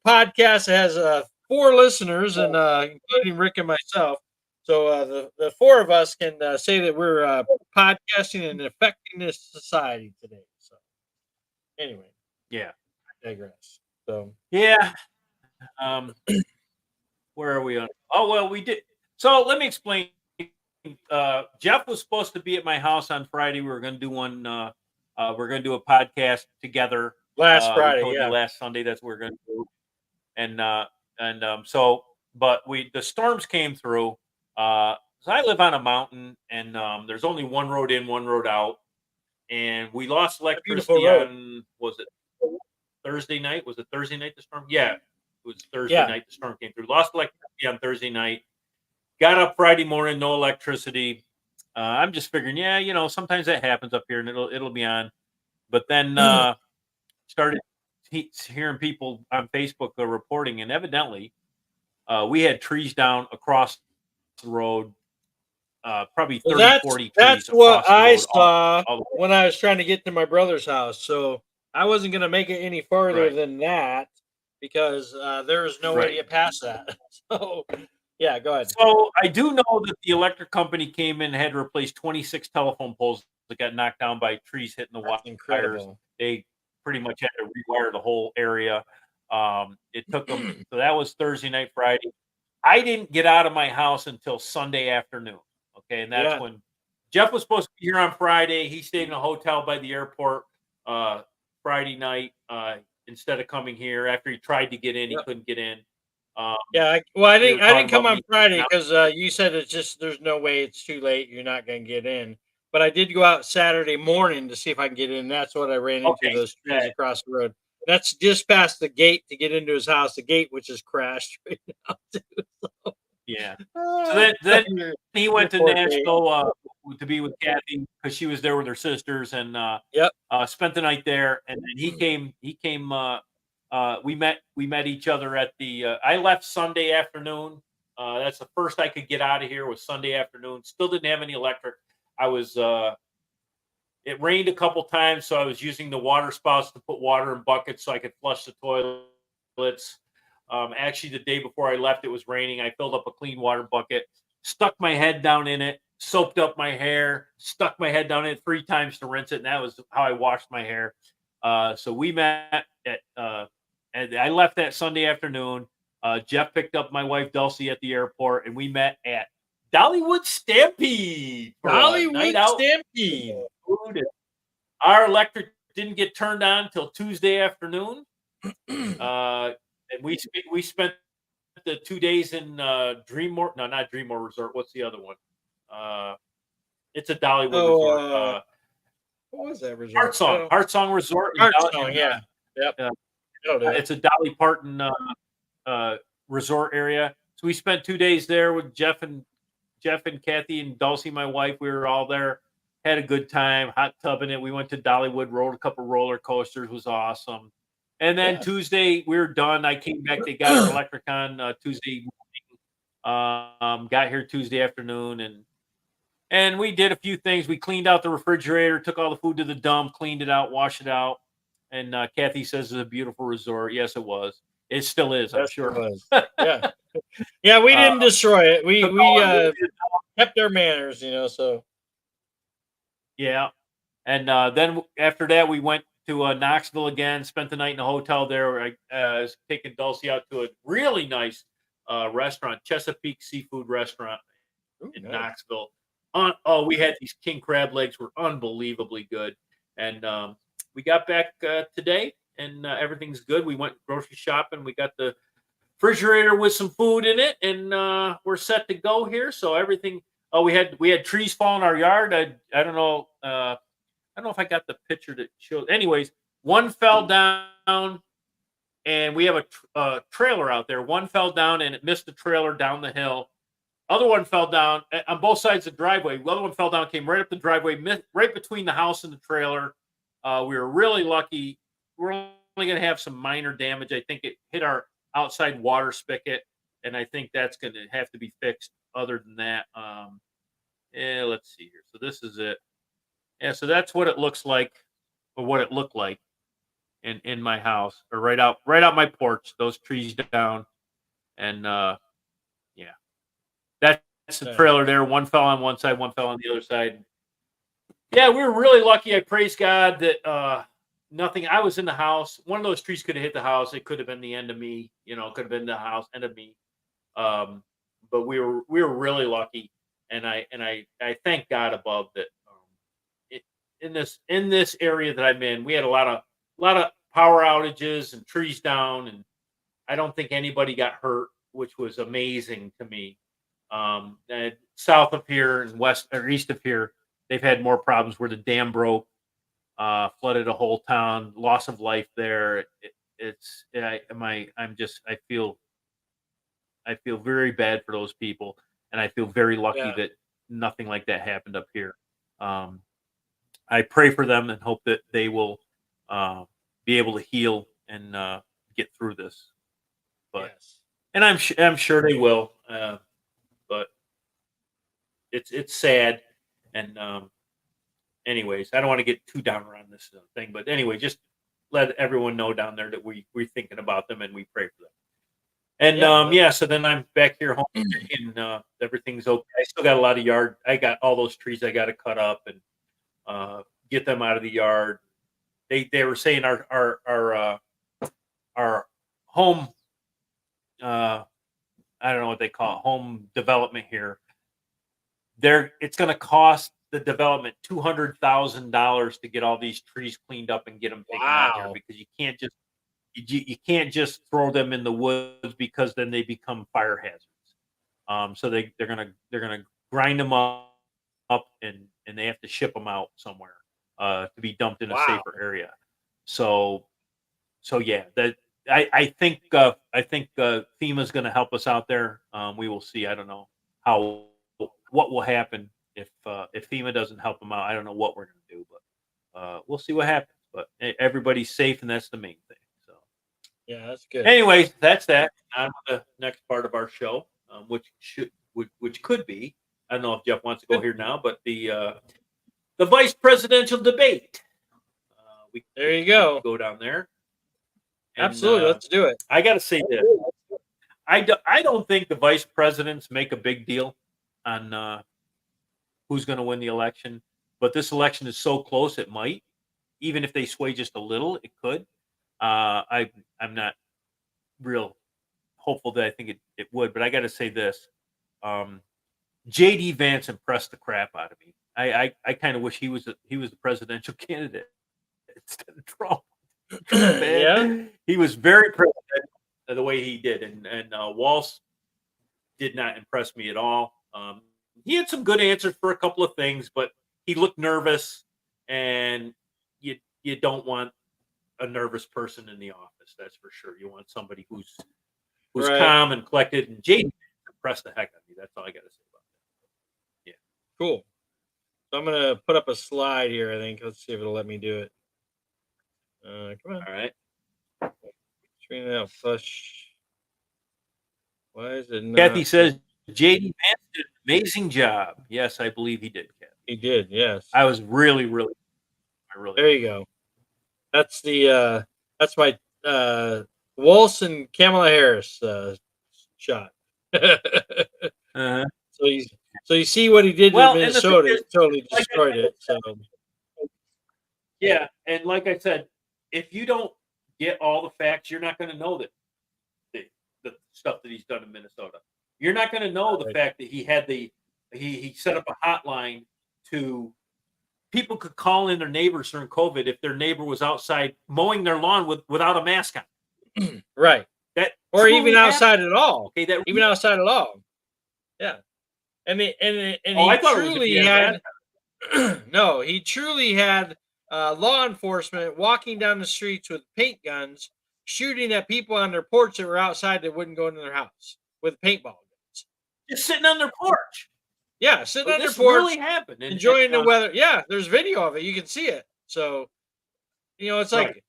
podcast that has 4 listeners and including Rick and myself. So the 4 of us can say that we're podcasting and affecting this society today. So anyway. Yeah. I digress. So Yeah. Where are we on? Oh, well, we did. So let me explain. Jeff was supposed to be at my house on Friday. We were going to do one. We're going to do a podcast together. Last Friday, we told yeah. you last Sunday that's what we're going to do. But the storms came through. So I live on a mountain, and there's only one road in, one road out, and we lost electricity on, was it Thursday night? Was it Thursday night the storm? Yeah, it was Thursday night the storm came through. Lost electricity on Thursday night. Got up Friday morning, no electricity. I'm just figuring, sometimes that happens up here, and it'll be on. But then started hearing people on Facebook reporting, and evidently we had trees down across the road, probably 40 trees. That's what I saw when I was trying to get to my brother's house. So I wasn't going to make it any further than that because there's no way to get past that. So yeah, go ahead. So I do know that the electric company came in and had to replace 26 telephone poles that got knocked down by trees hitting the wires. Incredible. They pretty much had to rewire the whole area. It took them. So that was Thursday night, Friday. I didn't get out of my house until Sunday afternoon. Okay, and that's when Jeff was supposed to be here on Friday. He stayed in a hotel by the airport Friday night instead of coming here. After he tried to get in, he couldn't get in. I didn't come on Friday because you said it's just there's no way, it's too late, you're not going to get in. But I did go out Saturday morning to see if I can get in. That's what I ran into, those trees across the road. That's just past the gate to get into his house. The gate, which is crashed right now too. So. Yeah. So then he went to Nashville to be with Kathy because she was there with her sisters, and spent the night there. And then he came. We met each other at the. I left Sunday afternoon, That's the first I could get out of here was Sunday afternoon. Still didn't have any electric. I was it rained a couple times, so I was using the water spouts to put water in buckets so I could flush the toilets. Actually, the day before I left, it was raining. I filled up a clean water bucket, stuck my head down in it, soaped up my hair, stuck my head down in it 3 times to rinse it, and that was how I washed my hair. So we met and I left that Sunday afternoon. Jeff picked up my wife Dulcie at the airport, and we met at Dollywood Stampede. Dollywood Stampede. Food. Our electric didn't get turned on until Tuesday afternoon. And we spent the 2 days in Dreammore. No, not Dreammore Resort. What's the other one? It's a Dollywood resort. What was that resort? Heart Song Resort. Heartsong, yeah. Yep. It's a Dolly Parton resort area. So we spent 2 days there with Jeff and Kathy and Dulcie, my wife. We were all there, had a good time, hot tubbing it. We went to Dollywood, rode a couple roller coasters, was awesome. And then Tuesday we were done. I came back. They got our electric on Tuesday morning. Got here Tuesday afternoon, and we did a few things. We cleaned out the refrigerator, took all the food to the dump, cleaned it out, washed it out. And Kathy says it's a beautiful resort. Yes, it was. It still is, I'm sure. It was. Yeah. Yeah, we didn't destroy it. We kept our manners, so. Yeah. And then after that, we went to Knoxville again, spent the night in a hotel there. I was taking Dulcie out to a really nice restaurant, Chesapeake Seafood Restaurant in Knoxville. We had these king crab legs, were unbelievably good. And we got back today, and everything's good. We went grocery shopping. We got the refrigerator with some food in it, and we're set to go here. So everything. Oh, we had trees fall in our yard. I don't know. I don't know if I got the picture that showed. Anyways, one fell down, and we have a trailer out there. One fell down, and it missed the trailer down the hill. Other one fell down on both sides of the driveway. The other one fell down, came right up the driveway, right between the house and the trailer. We were really lucky. We're only going to have some minor damage. I think it hit our outside water spigot, and I think that's going to have to be fixed. Other than that, let's see here. So this is it. Yeah, so that's what it looks like, or what it looked like in my house, or right out my porch. Those trees down, and that's the trailer there. One fell on one side, one fell on the other side. Yeah, we were really lucky. I praise God that nothing. I was in the house. One of those trees could have hit the house. It could have been the end of me. Could have been the house end of me. But we were really lucky, and I thank God above that. In this area that I'm in, we had a lot of power outages and trees down, and I don't think anybody got hurt, which was amazing to me. And south of here and west or east of here, they've had more problems where the dam broke, flooded a whole town, loss of life there. I feel very bad for those people, and I feel very lucky that nothing like that happened up here. I pray for them and hope that they will be able to heal and get through this. But and I'm sure they will. But it's sad. And anyways, I don't want to get too down around this thing. But anyway, just let everyone know down there that we're thinking about them and we pray for them. And so then I'm back here home and everything's okay. I still got a lot of yard. I got all those trees I got to cut up and get them out of the yard. They were saying our home I don't know what they call it, home development here. It's going to cost the development $200,000 to get all these trees cleaned up and get them taken out here, because you can't just throw them in the woods, because then they become fire hazards. So they're gonna grind them up and they have to ship them out somewhere to be dumped in a safer area. So yeah, that I think FEMA's going to help us out there. We will see. I don't know what will happen if FEMA doesn't help them out. I don't know what we're going to do, but we'll see what happens. But everybody's safe, and that's the main thing. So yeah, that's good. Anyways, that's that. On to the next part of our show. which could be. I don't know if Jeff wants to go here now, but the vice presidential debate. There you go. Go down there. And, absolutely, let's do it. I got to say this. I don't think the vice presidents make a big deal on who's going to win the election, but this election is so close it might. Even if they sway just a little, it could. I'm not real hopeful that I think it would, but I got to say this. J.D. Vance impressed the crap out of me. I kind of wish he was the presidential candidate instead of Trump. Yeah, He was very president the way he did, and Walsh did not impress me at all. He had some good answers for a couple of things, but he looked nervous, and you don't want a nervous person in the office. That's for sure. You want somebody who's right. calm and collected. And J.D. impressed the heck out of me. That's all I got to say about that. Yeah, Cool. So I'm gonna put up a slide here. I think. Let's see if it'll let me do it. Come on. all right. Screen it out. Push. Why is it not? Kathy says J.D. Vance did an amazing job. Yes, I believe he did, Kathy. He did. Yes. I was really. There you go. That's that's my Walsh and Kamala Harris shot. Uh-huh. So you see what he did Well, to and the thing Minnesota. is, He totally like I destroyed said, it. So Yeah, and like I said, if you don't get all the facts, you're not going to know that the stuff that he's done in Minnesota. You're not going to know the Right. fact that he had he set up a hotline to people could call in their neighbors during COVID if their neighbor was outside mowing their lawn without a mask on. right. That Or truly even outside happened. at all. Okay, that Even outside at all. Yeah. And he I thought it was if truly he had had no, he truly had law enforcement walking down the streets with paint guns, shooting at people on their porch that were outside that wouldn't go into their house with paintball guns. just sitting on their porch. Yeah, sitting So on their this porch, really happened. enjoying the weather. Yeah, there's video of it. You can see it. So, it's like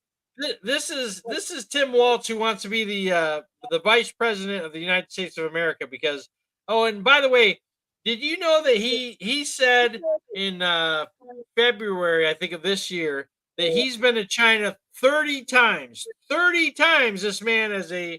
this is Tim Walz who wants to be the vice president of the United States of America because and by the way, did you know that he said in February, I think of this year, that he's been to China 30 times. 30 times this man as an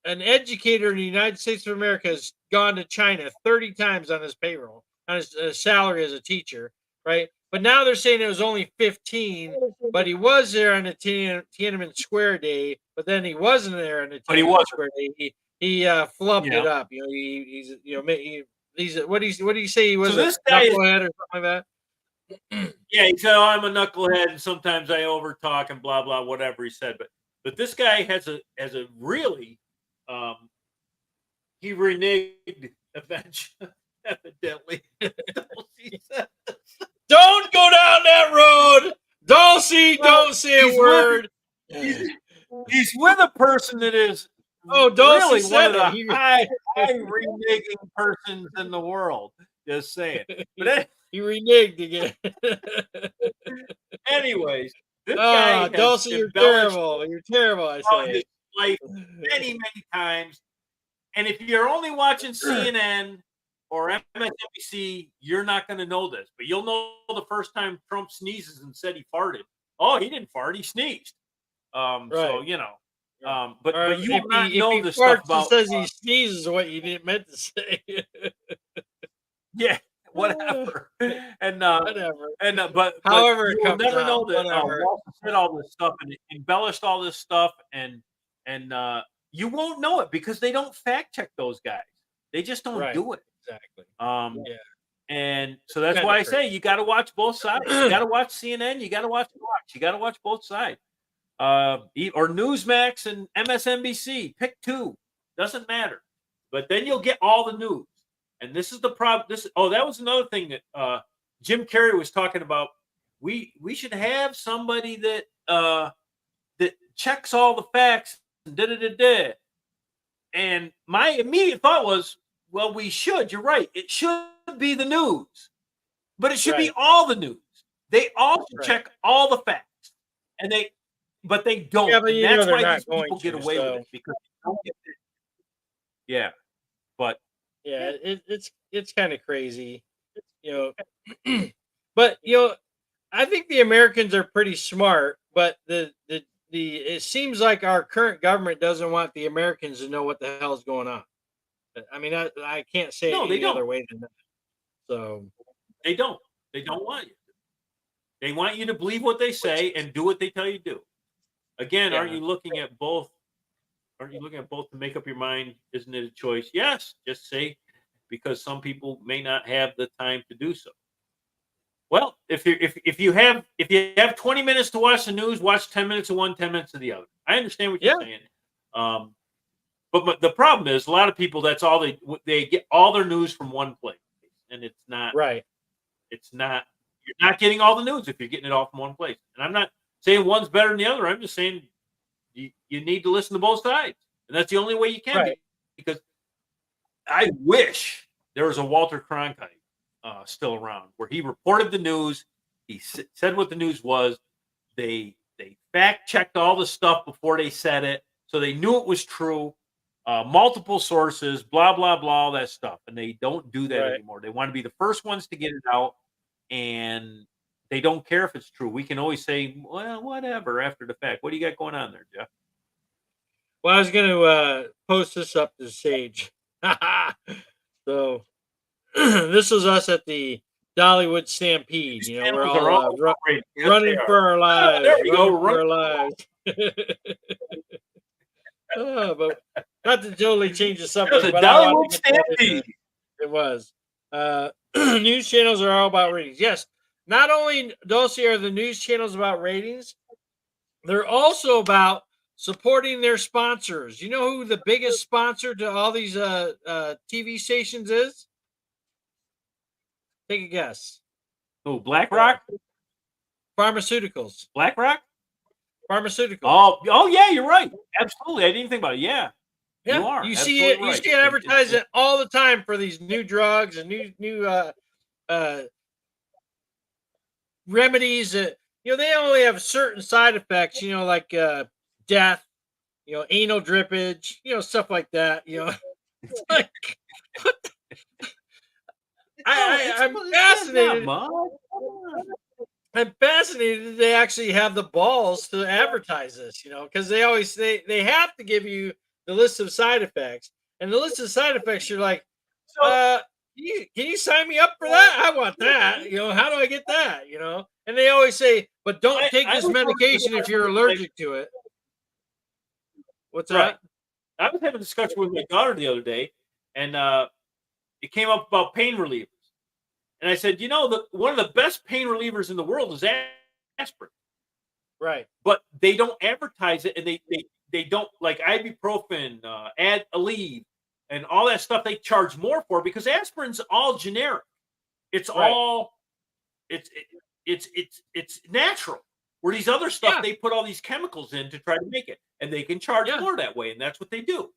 educator in the United States of America has gone to China 30 times on his payroll, on his salary as a teacher, right? But now they're saying it was only 15, but he was there on the Tiananmen Square day, but then he wasn't there on the Tiananmen Square day. He flubbed it up. He's what do you say he was? So this a guy knucklehead or something like that? Yeah, he said, "Oh, I'm a knucklehead, and sometimes I overtalk and blah blah whatever he said." But this guy has a really he reneged evidently. Don't go down that road. Don't say a word. He's with a person that is Don't really say one of that. the high reneging persons in the world. Just saying. But he reneged again. Anyways, this guy has Dulcie, you're terrible. You're terrible, I say. his life many times. And if you're only watching CNN or MSNBC, you're not going to know this. But you'll know the first time Trump sneezes and said he farted. Oh, he didn't fart. He sneezed. So, but you will not know this stuff about. Says he sneezes what you didn't meant to say. Yeah, whatever. And whatever. And but however, you will never know that Walter said all this stuff and embellished all this stuff, and you won't know it because they don't fact check those guys. They just don't do it. Exactly. And so that's why I say you got to watch both sides. You got to watch CNN. You got to watch Fox. You got to watch both sides. Or Newsmax and MSNBC. Pick two. Doesn't matter. But then you'll get all the news. And this is the problem. That was another thing that Jim Carrey was talking about. We should have somebody that checks all the facts. And my immediate thought was, well, we should. You're right. It should be the news, but it should be all the news. They all should check all the facts, but they don't. Yeah, but and that's why these people get away with it because they don't get it. Yeah. But yeah, it's kind of crazy, you know. But I think the Americans are pretty smart, but the it seems like our current government doesn't want the Americans to know what the hell's going on. I mean, I can't say it no, they any other don't. way than that. So They don't. They don't want you. They want you to believe what they say and do what they tell you to do. Again, aren't yeah, you looking at both? Aren't you looking at both to make up your mind? Isn't it a choice? Yes. Just say, because some people may not have the time to do so. Well, if you have 20 minutes to watch the news, watch 10 minutes of one, 10 minutes of the other. I understand what you're yeah, saying. But the problem is, a lot of people, that's all they get all their news from one place, and it's not. right, It's not. You're not getting all the news if you're getting it all from one place. And I'm not saying one's better than the other. I'm just saying you need to listen to both sides, and that's the only way you can right, be. Because I wish there was a Walter Cronkite still around, where he reported the news. He said what the news was. They fact checked all the stuff before they said it, so they knew it was true. Multiple sources, blah blah blah, all that stuff, and they don't do that right. anymore. They want to be the first ones to get it out, and they don't care if it's true. We can always say, well, whatever, after the fact. What do you got going on there, Jeff? Well, I was going to post this up to Sage. So this is us at the Dollywood Stampede. These You know, we're channels are all all outrageous. Yes, running they are. for our lives. There you go. Running for our lives. But not to totally change the It was subject, a but I Dollywood wanted to get that in there. stampede. It was. News channels are all about ratings. Yes, not only Dulce are the news channels about ratings, they're also about supporting their sponsors. You know who the biggest sponsor to all these TV stations is? Take a guess. Oh, BlackRock? Pharmaceuticals. BlackRock? Pharmaceuticals. Oh yeah, you're right. Absolutely. I didn't even think about it. Yeah. Yeah, You are. you see it. Absolutely You right. see advertising all the time for these new drugs and new uh, remedies. They only have certain side effects. Like death. Anal drippage. Stuff like that. It's like what I'm fascinated. I'm fascinated that they actually have the balls to advertise this, because they always they have to give you the list of side effects. And the list of side effects, you're like, can you sign me up for that? I want that. How do I get that? And they always say, but don't take this medication if you're allergic to it. What's Right. that? I was having a discussion with my daughter the other day, and it came up about pain relievers. And I said, one of the best pain relievers in the world is aspirin. Right. But they don't advertise it, and they don't, like ibuprofen, Aleve, and all that stuff. They charge more for, because aspirin's all generic. It's Right. all it's natural. Where these other stuff, Yeah. they put all these chemicals in to try to make it, and they can charge Yeah. more that way, and that's what they do.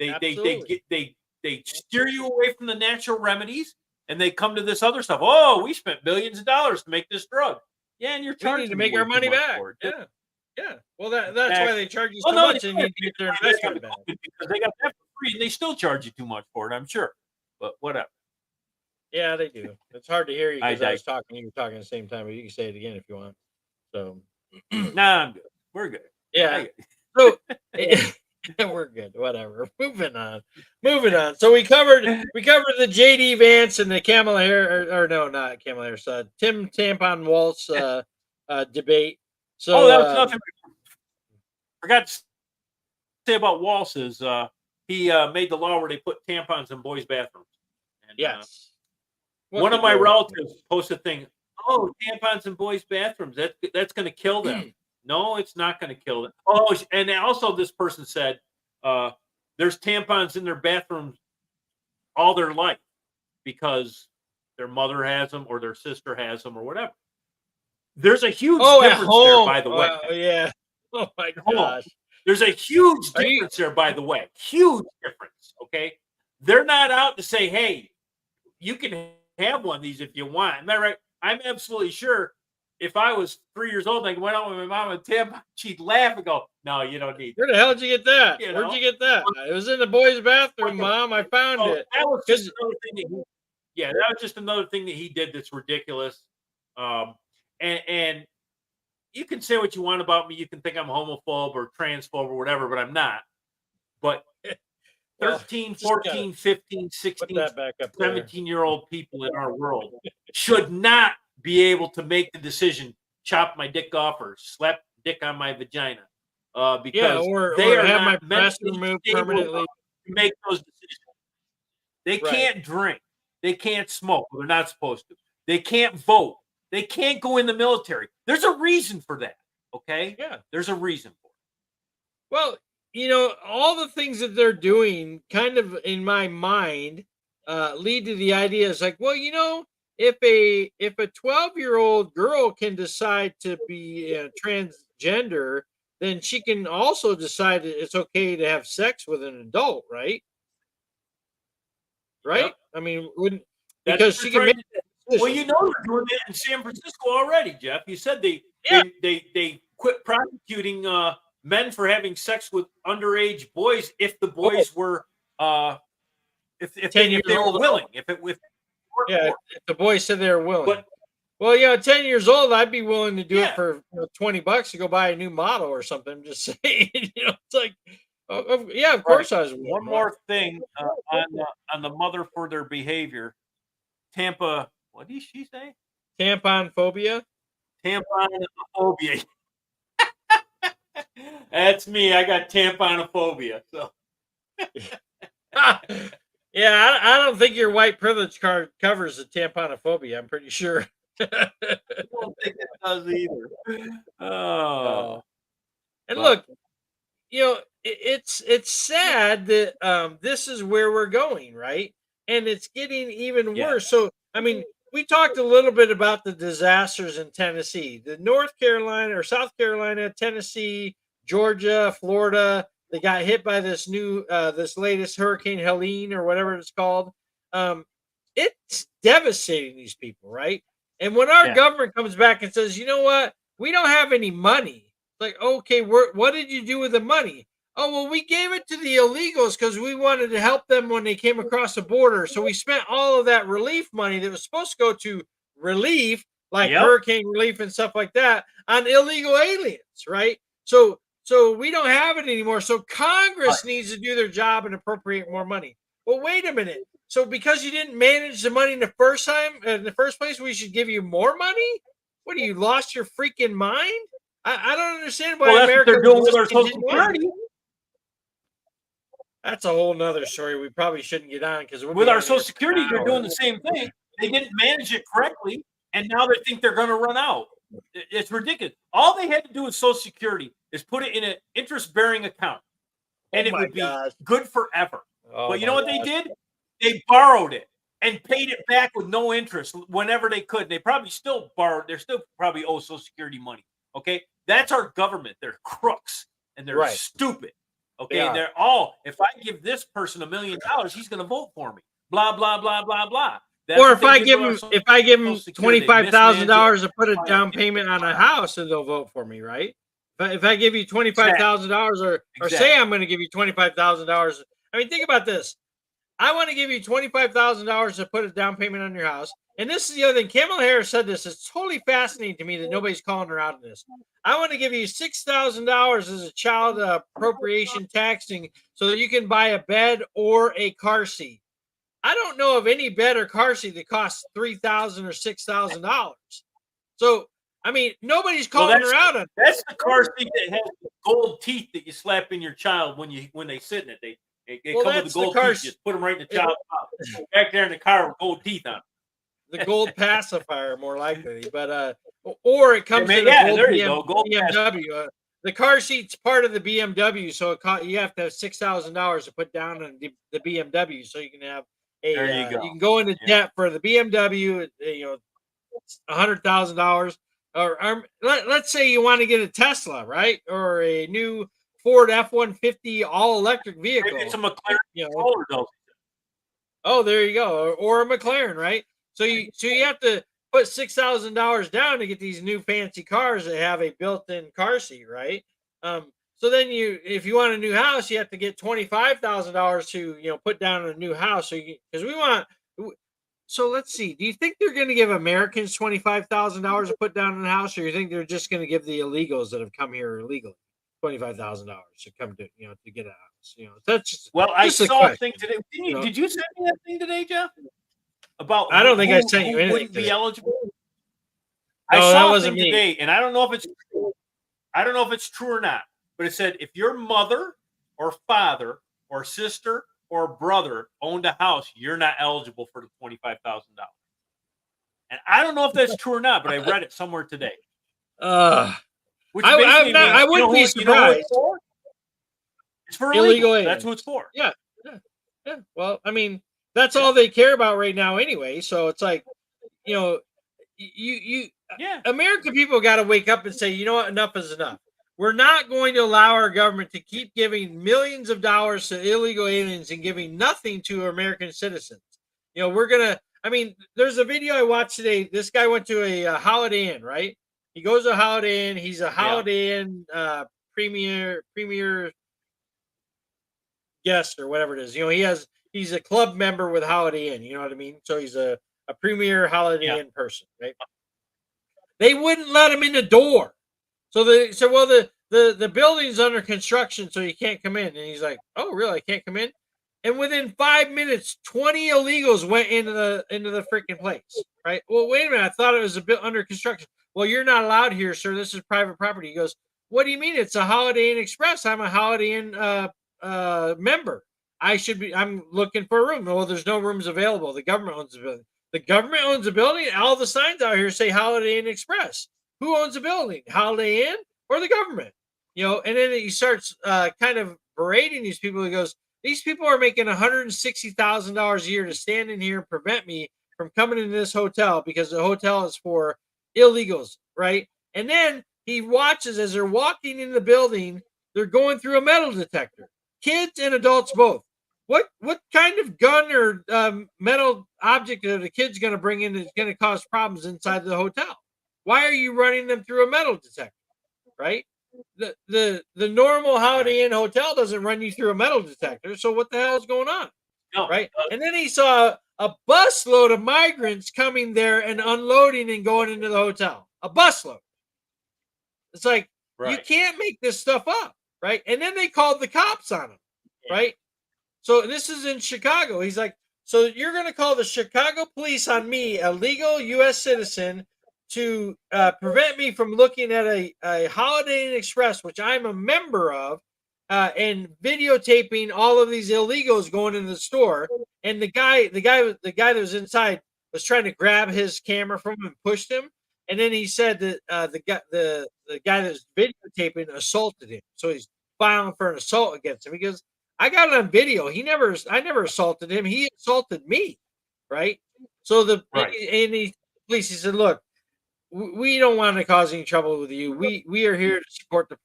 Absolutely. They steer you away from the natural remedies, and they come to this other stuff. Oh, we spent billions of dollars to make this drug. Yeah, and you're We charging need to make way our too money much back. for it. Yeah. Yeah. Well, that's why they charge you so Well, no, much, and you get their they investment back. because they got that for free, and they still charge you too much for it, I'm sure. But whatever. Yeah, they do. It's hard to hear you because I was digress. talking. You were talking at the same time, but you can say it again if you want. So, Nah, I'm good. We're good. yeah. So we're good. Whatever. Moving on. So we covered the JD Vance and the Kamala Harris, or no, not Kamala Harris. Tim Tampon Waltz debate. So that was nothing. Forgot to say about Waltz is he made the law where they put tampons in boys' bathrooms. And, yes. One of my relatives posted a thing. Oh, tampons in boys' bathrooms. That's going to kill them. No, it's not going to kill them. Oh, and also this person said there's tampons in their bathrooms all their life because their mother has them or their sister has them or whatever. There's a huge difference there, by the way. Yeah. Oh my gosh. There's a huge difference there, by the way. Huge difference. Okay. They're not out to say, hey, you can have one of these if you want. Am I right? I'm absolutely sure if I was 3 years old and I went out with my mom and Tim, she'd laugh and go, "No, you don't need Where the hell did you get that? You Where'd know? you get that? It was in the boys' bathroom, Mom. I found So it. that was just another thing that that was just another thing that he did that's ridiculous. And you can say what you want about me. You can think I'm homophobe or transphobe or whatever, but I'm not. But Well, 13, just gotta 14, 15, Put 16, that back up there. 17-year-old people in our world should not be able to make the decision, chop my dick off or slap dick on my vagina. Yeah, Because or they are have my not breast mentally removed stable permanently. enough to make those decisions. They Right. can't drink. They can't smoke. Well, they're not supposed to. They can't vote. They can't go in the military. There's a reason for that. Okay? Yeah. There's a reason for it. Well, all the things that they're doing kind of in my mind lead to the idea it's like, well, if a 12-year-old girl can decide to be transgender, then she can also decide that it's okay to have sex with an adult, right? Right? Yep. I mean, wouldn't That's because what she they're can make trying to do. Well, they're doing that in San Francisco already, Jeff. You said they quit prosecuting men for having sex with underage boys if the boys were if 10 they years were old. willing. If the boys said they were willing. But well, 10 years old, I'd be willing to do it Yeah. for $20 to go buy a new model or something. I'm just saying, it's like, of course I was. one more thing on the mother for their behavior. Tampa, what did she say? Tampon phobia. Tamponophobia. That's me. I got tamponophobia. So Yeah, I don't think your white privilege card covers the tamponophobia. I'm pretty sure. I don't think it does either. Oh, And But- look, it's sad that this is where we're going, right? And it's getting even Yeah. worse. So, I mean, we talked a little bit about the disasters in Tennessee, the North Carolina or South Carolina, Tennessee, Georgia, Florida. They got hit by this this latest Hurricane Helene or whatever it's called. It's devastating these people, right? And when our Yeah. government comes back and says, you know what, we don't have any money. Like, okay, what did you do with the money? Oh, well, we gave it to the illegals because we wanted to help them when they came across the border. So we spent all of that relief money that was supposed to go to relief, like Yep. hurricane relief and stuff like that, on illegal aliens, right? So we don't have it anymore. So Congress needs to do their job and appropriate more money. Well, wait a minute. So because you didn't manage the money in the first place, we should give you more money? What, you lost your freaking mind? I don't understand why Well, that's what America they're doing would with our just Social continue on. Security. That's a whole nother story. We probably shouldn't get on because With our Social Security, they're doing the same thing. They didn't manage it correctly, and now they think they're going to run out. It's ridiculous. All they had to do with Social Security is put it in an interest-bearing account, and it would be good forever. But you know what they did? They borrowed it and paid it back with no interest whenever they could. They probably still borrowed. They're still probably owe Social Security money. Okay, that's our government. They're crooks and they're stupid. Okay, Yeah. and they're all. If I give this person $1 million, he's going to vote for me. Blah blah blah blah blah. That's Or what if they I did give with them our if I give them Social Security. They $25,000 to put a mismanaged it. down payment on a house, and they'll vote for me, right? If I give you $25,000 or Exactly. say I'm going to give you $25,000, I mean, think about this. I want to give you $25,000 to put a down payment on your house. And this is the other thing. Kamala Harris said this. It's totally fascinating to me that nobody's calling her out on this. I want to give you $6,000 as a child appropriation taxing so that you can buy a bed or a car seat. I don't know of any bed or car seat that costs $3,000 or $6,000. So, I mean, nobody's calling her out on it. That's the car seat that has the gold teeth that you slap in your child when they sit in it. They Well, come with that's the the gold car teeth. Just put them right in the child's mouth. Back there in the car with gold teeth on. The gold pacifier, more likely, but or it comes in Yeah, a gold there you go, gold BMW. The car seat's part of the BMW, so you have to have $6,000 to put down on the BMW, so you can have a. There you go. You can go into debt for the BMW. $100,000, or let's say you want to get a Tesla, right, or a new Ford F-150 all-electric vehicle. Maybe it's a McLaren controller, though. Oh, there you go, or a McLaren, right? So you have to put $6,000 down to get these new fancy cars that have a built-in car seat, right? So then if you want a new house, you have to get $25,000 to put down on a new house. So because we want. So let's see. Do you think they're going to give Americans $25,000 to put down in a house, or you think they're just going to give the illegals that have come here illegally $25,000 to come to get a house? That's just, well, I just a saw a question, thing today. Did you send me that thing today, Jeff? About I don't think I sent you who anything wouldn't be today. eligible. No, I that saw a wasn't thing me. today, and I don't know if it's true or not. But it said if your mother or father or sister or brother owned a house, you're not eligible for the $25,000. And I don't know if that's true or not, but I read it somewhere today. Which basically means, I wouldn't be surprised. It's for illegal. That's aliens. what it's for. Yeah. Well, I mean, that's all they care about right now, anyway. So it's like, you American people got to wake up and say, you know what, enough is enough. We're not going to allow our government to keep giving millions of dollars to illegal aliens and giving nothing to American citizens. We're gonna. I mean, there's a video I watched today. This guy went to a Holiday Inn, right? He goes to a Holiday Inn. He's a Holiday Inn premier guest or whatever it is. He's a club member with Holiday Inn. You know what I mean? So he's a premier Holiday Inn person, right? They wouldn't let him in the door. So they said, well, the building's under construction, so you can't come in. And he's like, oh, really? I can't come in? And within 5 minutes, 20 illegals went into the freaking place, right? Well, wait a minute. I thought it was a bit under construction. Well, you're not allowed here, sir. This is private property. He goes, what do you mean? It's a Holiday Inn Express. I'm a Holiday Inn member. I'm looking for a room. Well, there's no rooms available. The government owns the building. The government owns the building. All the signs out here say Holiday Inn Express. Who owns the building? Holiday Inn or the government? And then he starts kind of berating these people. He goes, these people are making $160,000 a year to stand in here and prevent me from coming into this hotel because the hotel is for illegals, right? And then he watches as they're walking in the building, they're going through a metal detector. Kids and adults both. What kind of gun or metal object are the kids going to bring in that's going to cause problems inside the hotel? Why are you running them through a metal detector, right? The normal Holiday Inn hotel doesn't run you through a metal detector. So what the hell is going on? No, right? And then he saw a busload of migrants coming there and unloading and going into the hotel. A busload. It's like, you can't make this stuff up, right? And then they called the cops on him, right? So this is in Chicago. He's like, so you're going to call the Chicago police on me, a legal U.S. citizen, to prevent me from looking at a Holiday Inn Express, which I'm a member of, and videotaping all of these illegals going into the store. And the guy that was inside was trying to grab his camera from him and pushed him. And then he said that the guy that was videotaping assaulted him. So he's filing for an assault against him. He goes, I got it on video. I never assaulted him. He assaulted me, right? So and the police, he said, look, we don't want to cause any trouble with you. We are here to support the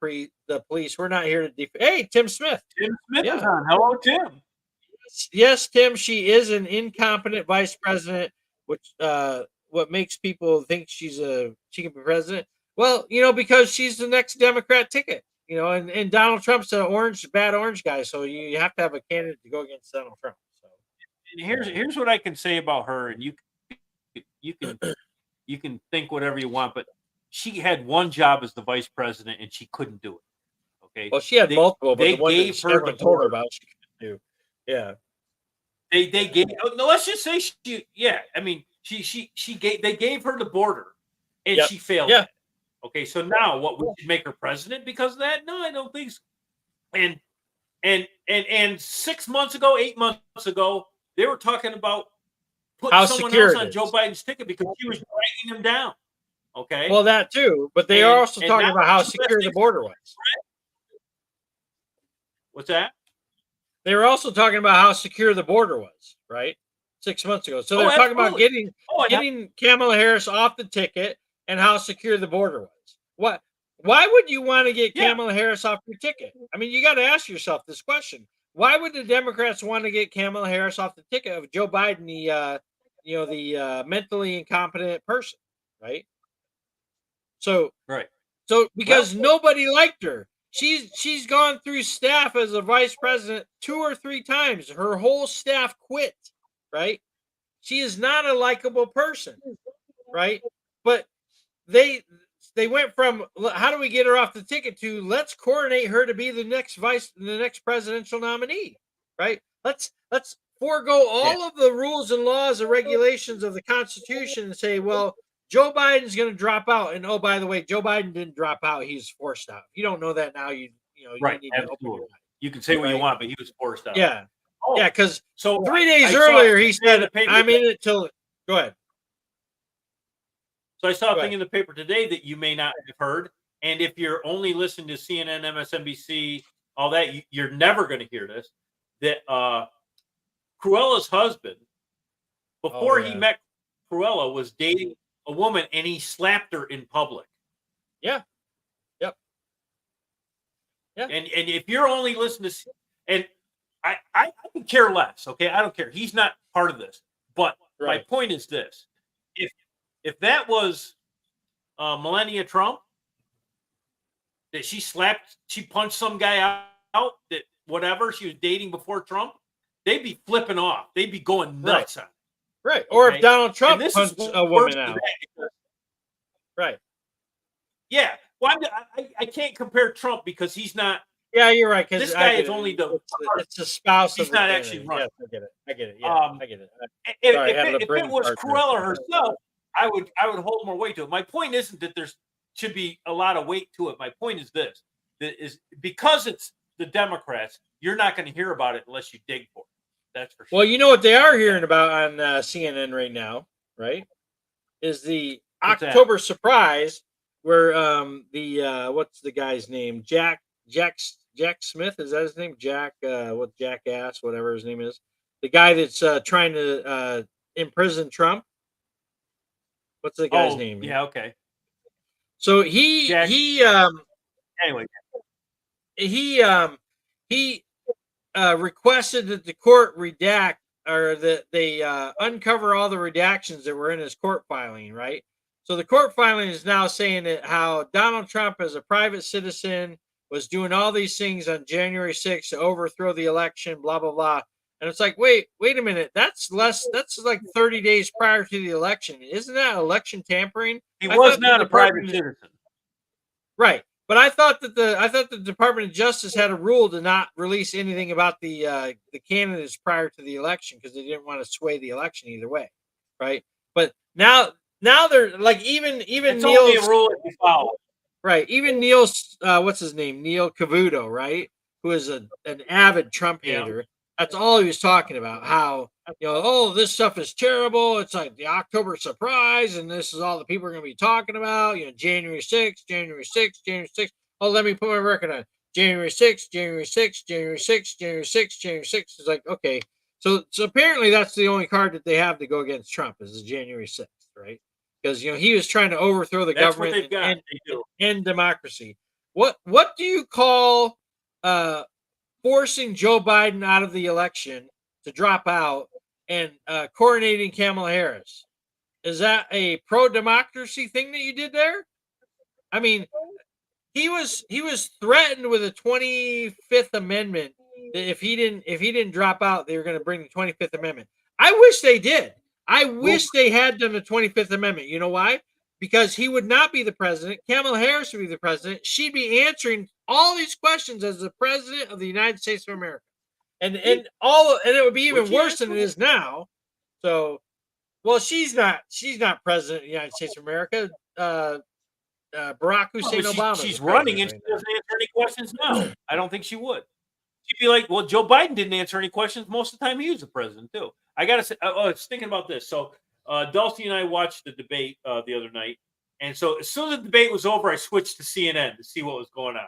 police. We're not here to defend. Hey, Tim Smith. Tim Smith is on. Hello, Tim. Yes, Tim. She is an incompetent vice president, which what makes people think she can be president. Well, because she's the next Democrat ticket. And Donald Trump's a bad orange guy, so you have to have a candidate to go against Donald Trump. So, and here's what I can say about her, and you can think whatever you want, but she had one job as the vice president, and she couldn't do it. Okay. Well, she had multiple, but they the one gave that her the told her about she couldn't do. Yeah. They gave no. Let's just say she. Yeah. I mean, they gave her the border, and she failed. Yeah. Okay, so now what, we should make her president because of that? No, I don't think so. And 6 months ago, 8 months ago, they were talking about putting someone else on Joe Biden's ticket because she was dragging him down. Okay. Well, that too, but they are also talking about how secure the border was. What's that? They were also talking about how secure the border was, right? 6 months ago. So they're talking about getting Kamala Harris off the ticket and how secure the border was. Why would you want to get Kamala Harris off your ticket? I mean, you got to ask yourself this question. Why would the Democrats want to get Kamala Harris off the ticket of Joe Biden, the mentally incompetent person? right? So Right. So because nobody liked her. She's gone through staff as a vice president 2 or 3 times. Her whole staff quit, right? She is not a likable person, right? But they they went from how do we get her off the ticket to let's coordinate her to be the next presidential nominee, right? Let's forego all of the rules and laws and regulations of the Constitution and say, well, Joe Biden's going to drop out. And oh, by the way, Joe Biden didn't drop out; he's forced out. If you don't know that now, you Right. need to open your Absolutely. eyes. You can say what you Right. want, but he was forced out. Yeah, Oh, yeah, because so 3 days I saw earlier a he thing in the said, paper "I'm that- in it till." Go ahead. So I saw a Go thing ahead. in the paper today that you may not have heard. And if you're only listening to CNN, MSNBC, all that, you're never going to hear this. That Cruella's husband, before he yeah. met Cruella, was dating a woman and he slapped her in public. Yeah. Yep. Yeah. And if you're only listening to, and I could care less. Okay, I don't care. He's not part of this. But my Right. point is this: if that was Melania Trump, that she punched some guy out, that whatever she was dating before Trump, they'd be flipping off. They'd be going nuts on it. Right. Or Okay? if Donald Trump And this punched is a worse woman than out. that because- Right. Yeah. Well, I can't compare Trump because he's not. Yeah, you're right. Because This guy is only the. it's the spouse. He's of the not candidate. actually running. Yes, I get it. I get it. Yeah, I get it. If it was Cruella herself, I would hold more weight to it. My point isn't that there should be a lot of weight to it. My point is this: that is because it's the Democrats, you're not going to hear about it unless you dig for it. That's for sure. Well, you know what they are hearing about on CNN right now, right? Is the What's that? October surprise where what's the guy's name? Jack Smith, is that his name? Jackass, whatever his name is. The guy that's trying to imprison Trump. What's the guy's name? Yeah, okay. So Anyway, he requested that the court redact or that they uncover all the redactions that were in his court filing, right? So the court filing is now saying that how Donald Trump, as a private citizen, was doing all these things on January 6th to overthrow the election, blah, blah, blah. And it's like, wait a minute. That's like 30 days prior to the election. Isn't that election tampering? he was not a private citizen. Right. But I thought that the Department of Justice had a rule to not release anything about the candidates prior to the election because they didn't want to sway the election either way, right? But now they're like even It's only a rule if you follow. Right. Even Neil's what's his name? Neil Cavuto, right? Who is an avid Trump hater. That's all he was talking about. How, oh, this stuff is terrible. It's like the October surprise, and this is all the people are going to be talking about. January 6th, January 6th, January 6th. Oh, let me put my record on January 6th, January 6th, January 6th, January 6th, January 6th. It's like, okay. So apparently that's the only card that they have to go against Trump is the January 6th, right? Because he was trying to overthrow the government and democracy. What do you call forcing Joe Biden out of the election to drop out and coronating Kamala Harris? Is that a pro-democracy thing that you did there? I mean, he was threatened with a 25th Amendment that if he didn't drop out, they were going to bring the 25th Amendment. I wish they did. I wish they had done the 25th Amendment. You know why? Because he would not be the president. Kamala Harris would be the president. She'd be answering all these questions as the president of the United States of America. And it would be even worse than it is now. So, well, she's not president of the United States of America. Barack Hussein Obama. She's running and she doesn't answer any questions now. I don't think she would. She'd be like, well, Joe Biden didn't answer any questions most of the time he was the president, too. I got to say, I was thinking about this. So, Dulcie and I watched the debate the other night. And so, as soon as the debate was over, I switched to CNN to see what was going on.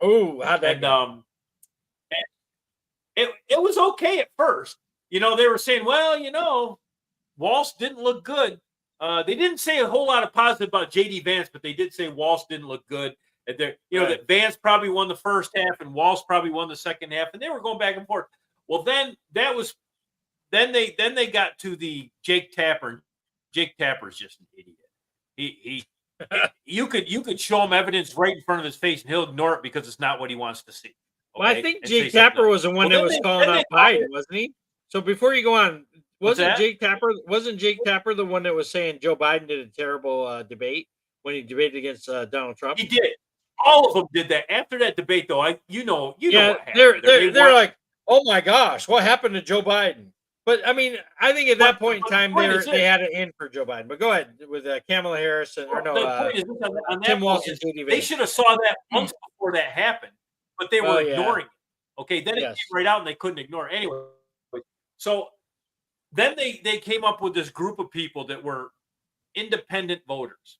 Oh, how'd that go? It was okay at first. They were saying, well, Walsh didn't look good. They didn't say a whole lot of positive about J.D. Vance, but they did say Walsh didn't look good. That Vance probably won the first half and Walsh probably won the second half, and they were going back and forth. Well, then they got to the Jake Tapper. Jake Tapper's just an idiot. He you could show him evidence right in front of his face, and he'll ignore it because it's not what he wants to see. Okay? Well, I think And say Jake something Tapper else. was the one Well, that was calling out Biden, wasn't he? So before you go on, What's that? Jake Tapper the one that was saying Joe Biden did a terrible debate when he debated against Donald Trump? He did. All of them did that. After that debate, though, you know Yeah, what happened. they're like, oh my gosh, what happened to Joe Biden? But I mean, I think at that point in time, they had it in for Joe Biden. But go ahead with Kamala Harris and the point is on Tim that Walz point and is JD they Vance. should have saw that months before that happened, but they were ignoring it. Okay, then it Yes. came right out and they couldn't ignore it anyway. So then they came up with this group of people that were independent voters,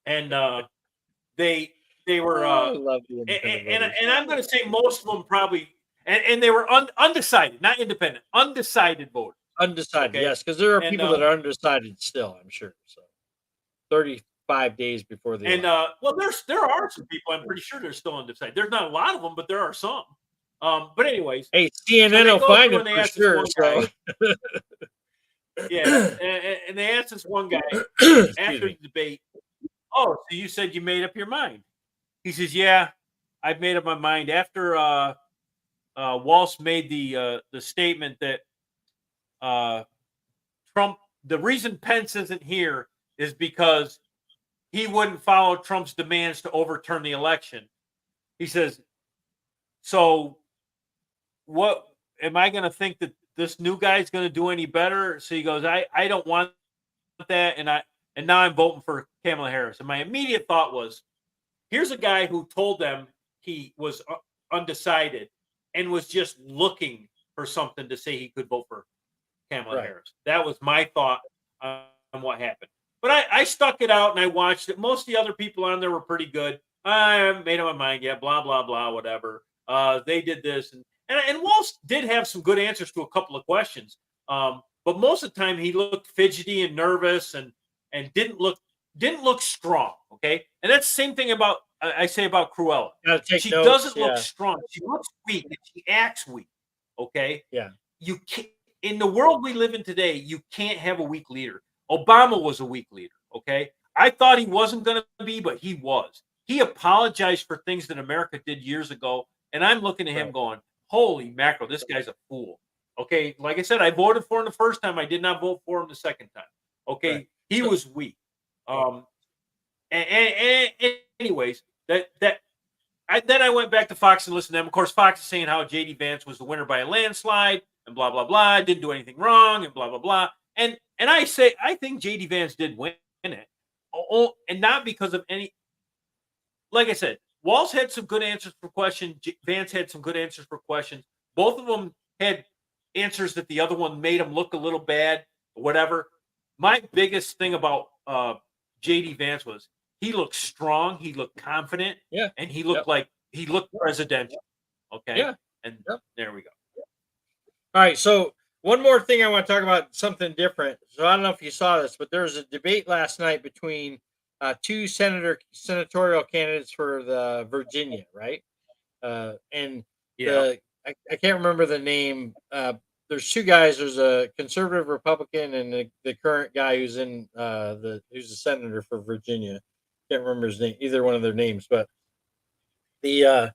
and they were I love the independent voters. and I'm going to say most of them probably and they were undecided, not independent, undecided voters. Undecided, Okay? yes, because there are And, people that are undecided still, I'm sure. So 35 days before the and election. well, there are some people. I'm pretty sure they're still undecided. There's not a lot of them, but there are some. But anyways, Hey, CNN will find it for sure. So yeah, and they asked this one guy after the debate, "Oh, so you said you made up your mind?" He says, "Yeah, I've made up my mind after Walsh made the statement that Trump. The reason Pence isn't here is because he wouldn't follow Trump's demands to overturn the election." He says, "So, what am I going to think that this new guy's going to do any better?" So he goes, "I don't want that, and now I'm voting for Kamala Harris." And my immediate thought was, here's a guy who told them he was undecided and was just looking for something to say he could vote for Kamala Harris. That was my thought on what happened. But I stuck it out and I watched it. Most of the other people on there were pretty good. I haven't made up my mind yet. Blah blah blah. Whatever. They did this and Walsh did have some good answers to a couple of questions. But most of the time he looked fidgety and nervous and didn't look strong. Okay, and that's the same thing about I say about Cruella. She doesn't look strong. She looks weak and she acts weak. Okay. Yeah. You can't, in the world we live in today, you can't have a weak leader. Obama was a weak leader. Okay. I thought he wasn't going to be, but he was. He apologized for things that America did years ago. And I'm looking at him going, holy mackerel, this guy's a fool. Okay. Like I said, I voted for him the first time. I did not vote for him the second time. Okay. He was weak. And anyways, then I went back to Fox and listened to them. Of course, Fox is saying how JD Vance was the winner by a landslide and blah blah blah. Didn't do anything wrong and blah blah blah. And I say I think JD Vance did win it, and not because of any. Like I said, Walsh had some good answers for questions. Vance had some good answers for questions. Both of them had answers that the other one made them look a little bad, or whatever. My biggest thing about JD Vance was he looked strong, he looked confident, and he looked like he looked presidential. Okay. Yeah. And there we go. All right. So one more thing I want to talk about, something different. So I don't know if you saw this, but there was a debate last night between two senatorial candidates for the Virginia, right? And I can't remember the name. There's two guys. There's a conservative Republican and the current guy who's in who's a senator for Virginia. Can't remember his name, either one of their names, but the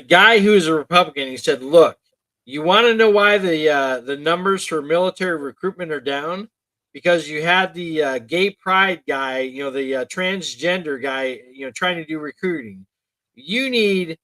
guy who's a Republican, he said, "Look, you want to know why the numbers for military recruitment are down? Because you had the gay pride guy, the transgender guy, trying to do recruiting. You need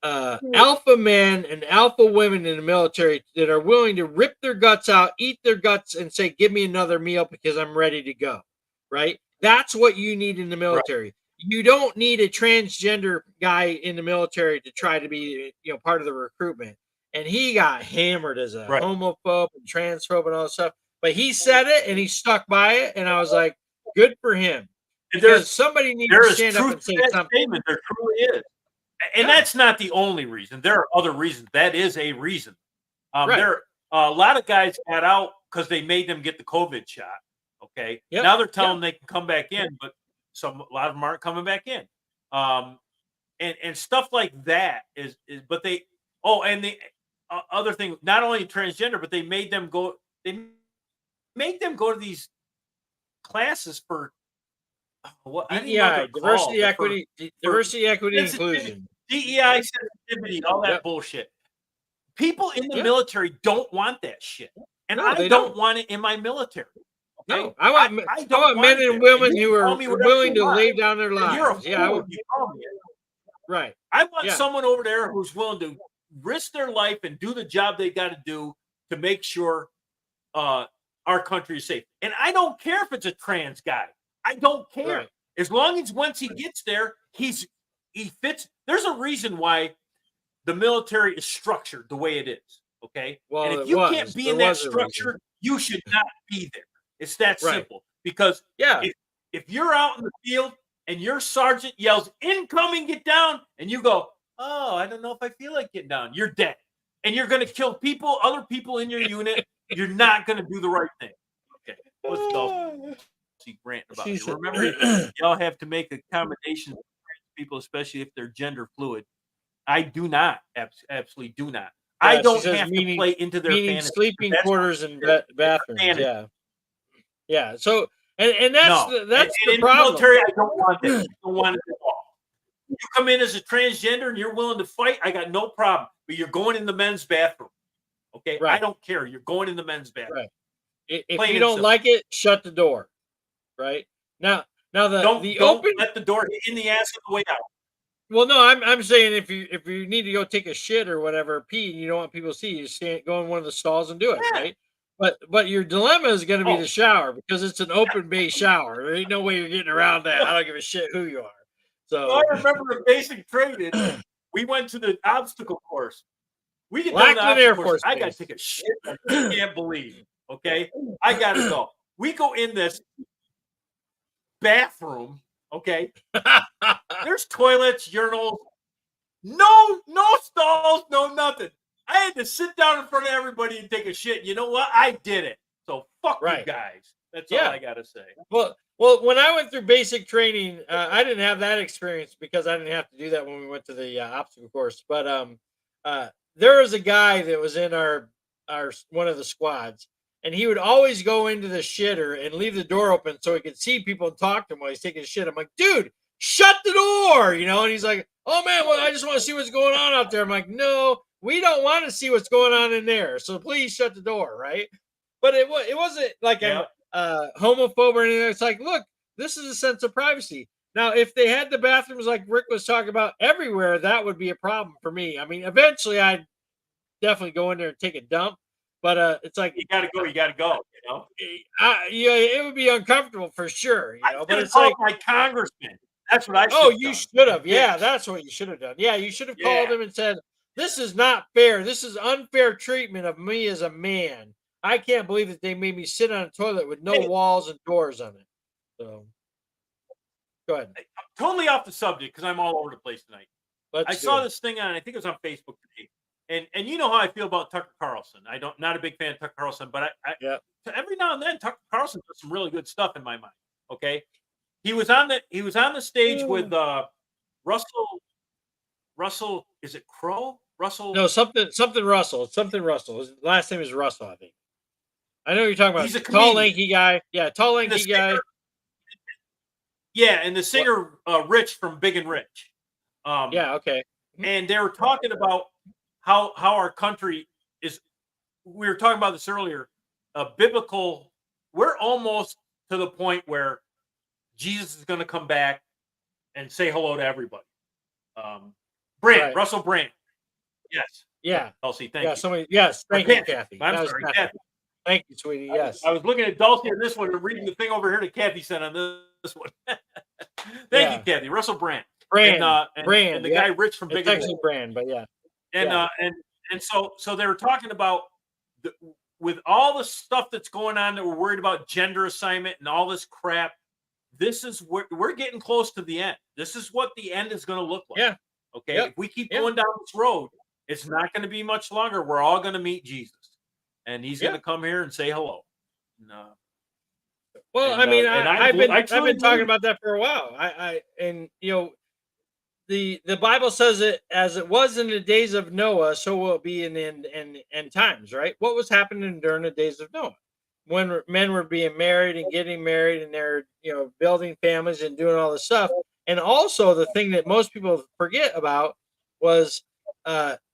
alpha men and alpha women in the military that are willing to rip their guts out, eat their guts, and say, 'Give me another meal because I'm ready to go.'" Right? That's what you need in the military. Right. You don't need a transgender guy in the military to try to be, part of the recruitment. And he got hammered as a homophobe and transphobe and all that stuff. But he said it and he stuck by it, and I was like, good for him. Because somebody needs to stand up and say something. Statement. There truly is. And that's not the only reason. There are other reasons. That is a reason. There a lot of guys got out because they made them get the COVID shot. Okay. Yep. Now they're telling them they can come back in, but a lot of them aren't coming back in. And stuff like that is but they and the other thing, not only transgender, but they made them go to these classes for what I don't even know what DEI, they're diversity, called. equity, diversity, equity, sensitivity, inclusion. DEI sensitivity, all that Yep. bullshit. People in the Yep. military don't want that shit, and No, I they don't don't. want it in my military. Okay, No, I want I I don't want men want it and there. women And you who can call are me whatever willing you to want. lay down their And you're a lives. Yeah, fool if you call me it. right. I want Yeah. someone over there who's willing to risk their life and do the job they got to do to make sure our country is safe. And I don't care if it's a trans guy. I don't care. Right. As long as once he gets there, he fits. There's a reason why the military is structured the way it is. Okay. Well, and if it you was. can't be There in that was a reason. structure, you should not be there. It's that Right. simple. Because Yeah. if you're out in the field and your sergeant yells, incoming, get down, and you go, oh, I don't know if I feel like getting down, you're dead. And you're going to kill people, other people in your unit. You're not going to do the right thing. Okay. What's Dulcie ranting about? She said- Remember, y'all have to make accommodations for people, especially if they're gender fluid. I do not. Absolutely do not. Yeah, I she don't says have meaning- to play into their meaning fantasy. sleeping That's quarters and their bathrooms. fantasy. Yeah. Yeah. So and that's No. that's And the in problem. the military, I don't want that. I don't want it at all. You come in as a transgender and you're willing to fight, I got no problem. But you're going in the men's bathroom. Okay. Right. I don't care. You're going in the men's bathroom. Right. If Plain you and don't simple. like it, shut the door. Right. Now Don't the open. let the door hit in the ass on the way out. Well, no, I'm saying if you need to go take a shit or whatever, pee, and you don't want people to see you, go in one of the stalls and do it, Yeah. right? But your dilemma is going to be Oh. the shower because it's an open bay shower. There ain't no way you're getting around that. I don't give a shit who you are. So I remember in basic training, we went to the obstacle course. We get done the Lackland Air obstacle course. Force I got Base. to take a shit. I can't believe. Okay, I got to go. We go in this bathroom. Okay, there's toilets, urinals, no stalls, no nothing. I had to sit down in front of everybody and take a shit. You know what? I did it. So fuck you Right. guys. That's Yeah. all I gotta say. Well, when I went through basic training, I didn't have that experience because I didn't have to do that when we went to the obstacle course. But there was a guy that was in our one of the squads, and he would always go into the shitter and leave the door open so he could see people and talk to him while he's taking a shit. I'm like, dude, shut the door, And he's like, oh man, well, I just want to see what's going on out there. I'm like, no, we don't want to see what's going on in there, so please shut the door, right? But it wasn't like Yeah. a homophobe or anything. It's like, look, this is a sense of privacy. Now, if they had the bathrooms like Rick was talking about everywhere, that would be a problem for me. I mean, eventually I'd definitely go in there and take a dump, but it's like You gotta go. You gotta go. yeah, it would be uncomfortable for sure. I But should have it's like, called my congressman. That's what I should. oh, you should have. Yeah, that's what you should have done. Yeah, you should have called Yeah. him and said, this is not fair. This is unfair treatment of me as a man. I can't believe that they made me sit on a toilet with no Hey. walls and doors on it. So, go ahead. Totally off the subject because I'm all over the place tonight. Let's I do saw it. this thing on, I think it was on Facebook today. And you know how I feel about Tucker Carlson. Not a big fan of Tucker Carlson, but Yep. every now and then Tucker Carlson does some really good stuff in my mind. Okay. He was on the stage with Russell, is it Crowe? Russell? No, something Russell. Something Russell. His last name is Russell, I think. I know who you're talking about. He's a tall, comedian. lanky guy. Yeah, tall, lanky The guy. singer- Yeah, and the singer Rich from Big and Rich. Yeah, okay. And they were talking about how our country is. We were talking about this earlier. Biblical. We're almost to the point where Jesus is going to come back and say hello to everybody. Right. Russell Brand. Yes. Yeah. Elsie, thank Yeah, you. somebody. Yes, thank you, Kathy. I'm That was sorry, Kathy. Kathy. Thank you, sweetie. Yes. I was looking at Dulcie on this one and reading the thing over here that Kathy sent on this one. Thank you, Kathy. Russell Brand. Brand. And the guy Rich from Big It's and Rich. actually Brand, but yeah. And and so they were talking about with all the stuff that's going on that we're worried about gender assignment and all this crap. This is where we're getting close to the end. This is what the end is going to look like. Yeah. Okay. Yep. If we keep Yep. going down this road, it's not going to be much longer. We're all going to meet Jesus, and he's going to come here and say hello. No. Well, And, I mean, and I've been truly talking believe- about that for a while. The Bible says it as it was in the days of Noah, so will it be in end times, right? What was happening during the days of Noah? when men were being married and getting married, and they're building families and doing all this stuff. And also the thing that most people forget about was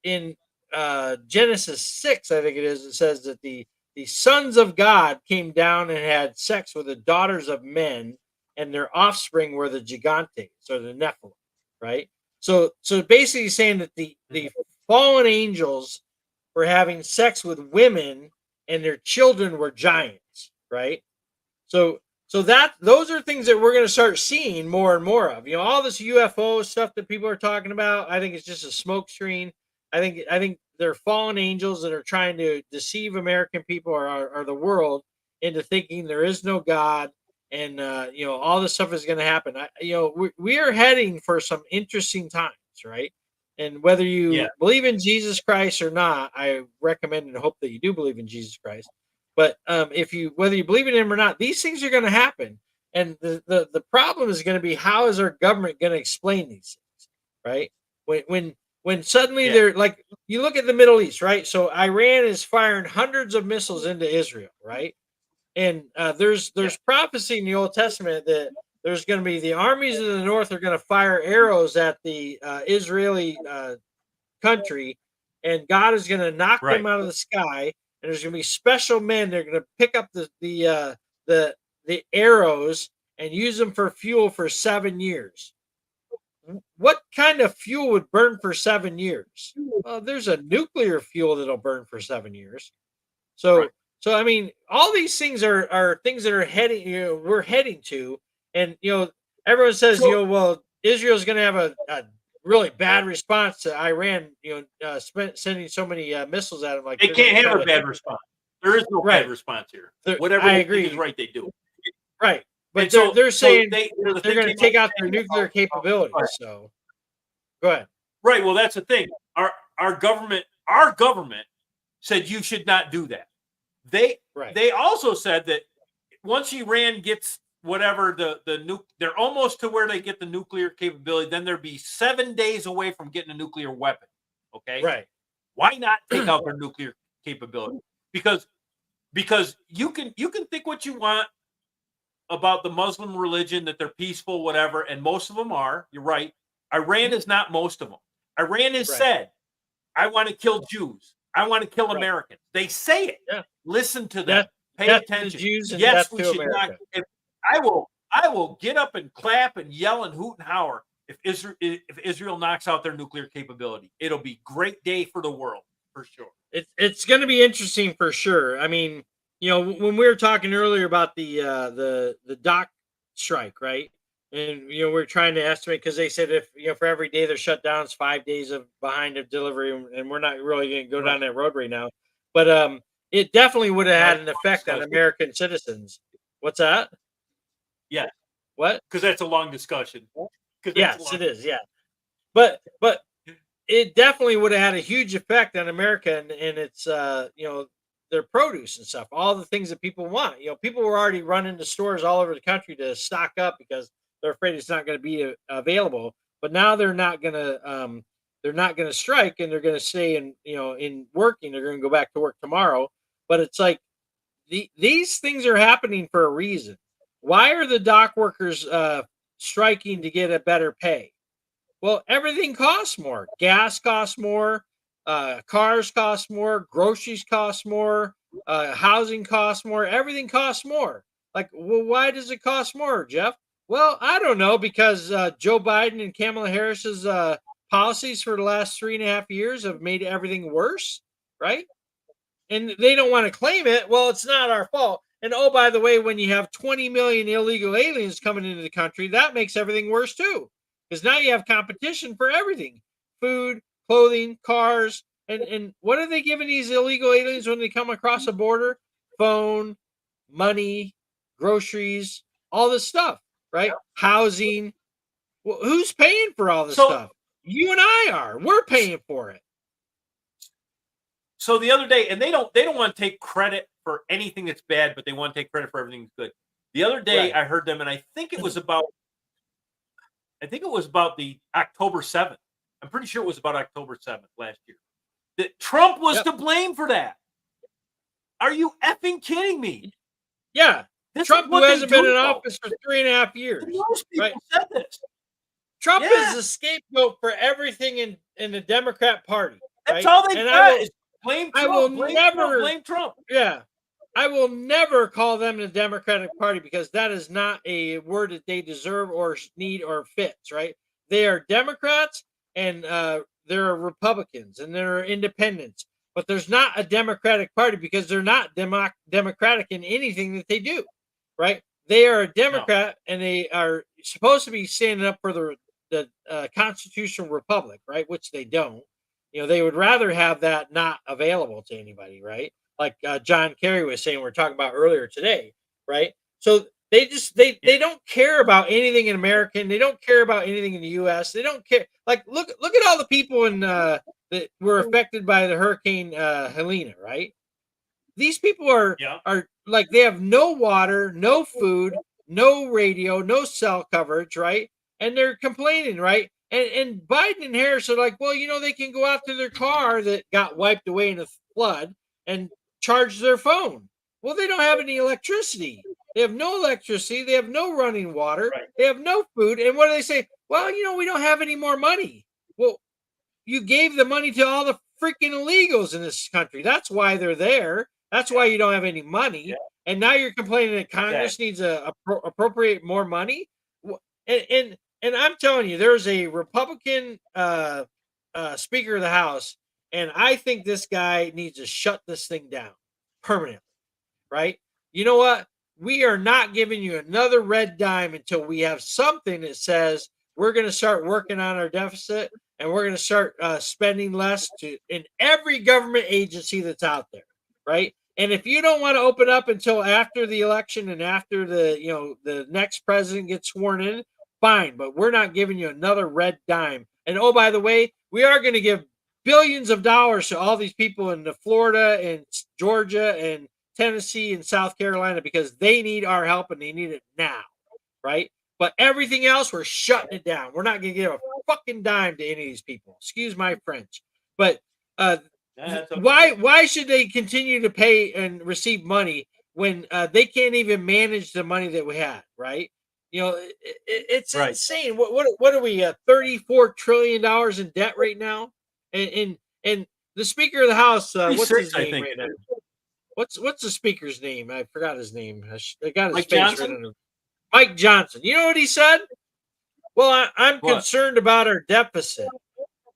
in Genesis 6, I think it is. It says that the sons of God came down and had sex with the daughters of men, and their offspring were the gigantes or the Nephilim, right? So basically saying that the fallen angels were having sex with women and their children were giants, right? So that those are things that we're going to start seeing more and more of. All this UFO stuff that people are talking about, I think it's just a smoke screen. I think they're fallen angels that are trying to deceive American people or the world into thinking there is no God, and all this stuff is going to happen. We are heading for some interesting times, right? And whether you believe in Jesus Christ or not, I recommend and hope that you do believe in Jesus Christ. But whether you believe in him or not, these things are going to happen. And the problem is going to be, how is our government going to explain these things, right? When suddenly they're like, you look at the Middle East, right? So Iran is firing hundreds of missiles into Israel, right? And there's prophecy in the Old Testament that there's going to be the armies of the north are going to fire arrows at the Israeli country, and God is going to knock them out of the sky. And there's going to be special men. They're going to pick up the arrows and use them for fuel for 7 years. What kind of fuel would burn for 7 years? Well, there's a nuclear fuel that'll burn for 7 years. So I mean, all these things are things that are heading. We're heading to, and everyone says, well, Israel's going to have a really bad response to Iran, sending so many missiles at them. Like, they can't have a bad response. There is no bad response here. Whatever I agree is right, they do. Right, but they're saying they're going to take out their nuclear capabilities. So, go ahead. Right. Well, that's the thing. Our government said you should not do that. They also said that once Iran gets whatever they're almost to where they get the nuclear capability, then there'd be 7 days away from getting a nuclear weapon. Okay. Right. Why not take out their nuclear capability? Because you can think what you want about the Muslim religion, that they're peaceful, whatever, and most of them are. You're right. Iran is not most of them. Iran has said, I want to kill Jews. I want to kill Americans. They say it. Yeah. Listen to them. Pay attention. Yes, we should not. I will get up and clap and yell and hoot and holler if Israel knocks out their nuclear capability. It'll be a great day for the world, for sure. It's going to be interesting for sure. I mean, when we were talking earlier about the dock strike, right? And we're trying to estimate, because they said if for every day they're shut down, it's 5 days behind of delivery, and we're not really going to go down that road right now. But it definitely would have had an effect on American citizens. What's that? Yeah. What? Because that's a long discussion. Yes, it is. Yeah, but it definitely would have had a huge effect on America and its their produce and stuff, all the things that people want. People were already running to stores all over the country to stock up because they're afraid it's not going to be available. But now they're not going to strike, and they're going to stay in working. They're going to go back to work tomorrow. But it's like these things are happening for a reason. Why are the dock workers striking to get a better pay? Well, everything costs more. Gas costs more. Cars cost more. Groceries cost more. Housing costs more. Everything costs more. Like, well, why does it cost more, Jeff? Well, I don't know, because Joe Biden and Kamala Harris's policies for the last 3.5 years have made everything worse, right? And they don't want to claim it. Well, it's not our fault. And oh, by the way, when you have 20 million illegal aliens coming into the country, that makes everything worse too. Because now you have competition for everything: food, clothing, cars. And what are they giving these illegal aliens when they come across a border? Phone, money, groceries, all this stuff, right? Housing. Well, who's paying for all this stuff? You and I are. We're paying for it. So the other day, and they don't want to take credit for anything that's bad, but they want to take credit for everything that's good. The other day, I heard them, and I think it was about the October 7th. I'm pretty sure it was about October 7th last year. That Trump was to blame for that. Are you effing kidding me? Yeah. This Trump, is who what they hasn't been do, in though. office for 3.5 years. Most people Right? said this. Trump Yeah. is the scapegoat for everything in the Democrat Party. That's right? all they've And got is blame I Trump. will Blame never, Trump. Blame Trump. yeah, I will never call them the Democratic Party because that is not a word that they deserve or need or fits, right? They are Democrats and they're Republicans and they're independents, but there's not a Democratic Party because they're not democratic in anything that they do, right? They are a Democrat and they are supposed to be standing up for the constitutional republic, right? Which they don't. They would rather have that not available to anybody, right? Like John Kerry was saying, we're talking about earlier today, right? So they don't care about anything in American. They don't care about anything in the U.S. They don't care. Like look at all the people that were affected by the Hurricane Helena, right? These people are like they have no water, no food, no radio, no cell coverage, right? And they're complaining, right? And Biden and Harris are like, well, they can go out to their car that got wiped away in a flood and charge their phone. Well, they don't have any electricity. They have no electricity. They have no running water. Right. They have no food. And what do they say? Well, we don't have any more money. Well, you gave the money to all the freaking illegals in this country. That's why they're there. That's why you don't have any money. Yeah. And now you're complaining that Congress needs to appropriate more money. And I'm telling you, there's a Republican Speaker of the House, and I think this guy needs to shut this thing down permanently. Right? You know what? We are not giving you another red dime until we have something that says we're going to start working on our deficit and we're going to start spending less in every government agency that's out there, right? And if you don't want to open up until after the election and after the next president gets sworn in, fine, but we're not giving you another red dime. And oh, by the way, we are going to give billions of dollars to all these people in Florida and Georgia and Tennessee and South Carolina because they need our help and they need it now, right? But everything else, we're shutting it down. We're not going to give a fucking dime to any of these people. Excuse my French. But why should they continue to pay and receive money when they can't even manage the money that we have, right? It's insane. What are we, $34 trillion in debt right now? And the Speaker of the House, what's his name right now? What's the speaker's name? I forgot his name. I got his Mike face Johnson? written. Mike Johnson. You know what he said? Well, I'm concerned about our deficit.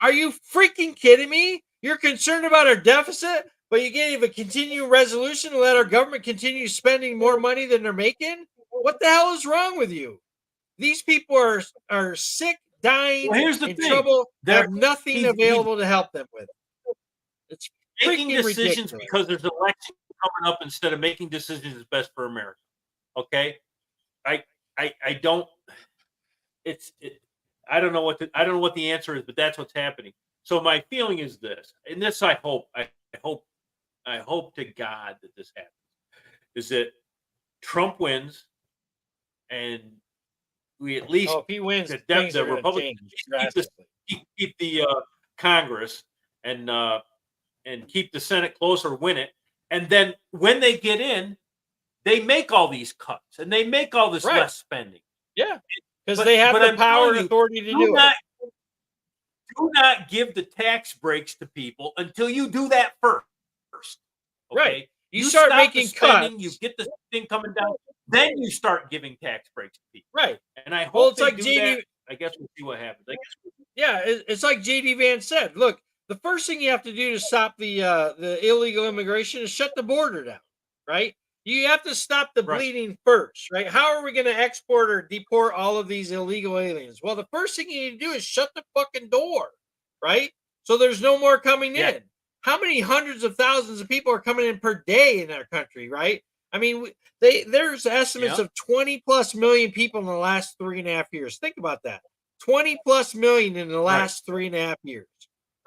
Are you freaking kidding me? You're concerned about our deficit, but you gave a continuing resolution to let our government continue spending more money than they're making? What the hell is wrong with you? These people are sick, dying, in trouble, have nothing available to help them with. It's making decisions ridiculous. Because there's an election coming up instead of making decisions that's best for America. Okay, I don't. I don't know what the answer is, but that's what's happening. So my feeling is this, and this I hope to God that this happens, is that Trump wins, and we at least if he wins, the Republicans keep the Congress and keep the Senate close or win it. And then when they get in, they make all these cuts and they make all this less spending. Yeah, because they have the power and authority to do it. Do not give the tax breaks to people until you do that first. Okay? Right. You start making cuts. You get the thing coming down. Then you start giving tax breaks to people. Right. And I hope it's like JD. I guess we'll see what happens. It's like JD Vance said. Look, the first thing you have to do to stop the illegal immigration is shut the border down. Right. You have to stop the bleeding first, right? How are we going to export or deport all of these illegal aliens? Well, the first thing you need to do is shut the fucking door, right? So there's no more coming in. How many hundreds of thousands of people are coming in per day in our country, right? I mean, there's estimates of 20 plus million people in the last 3.5 years. Think about that. 20 plus million in the last 3.5 years,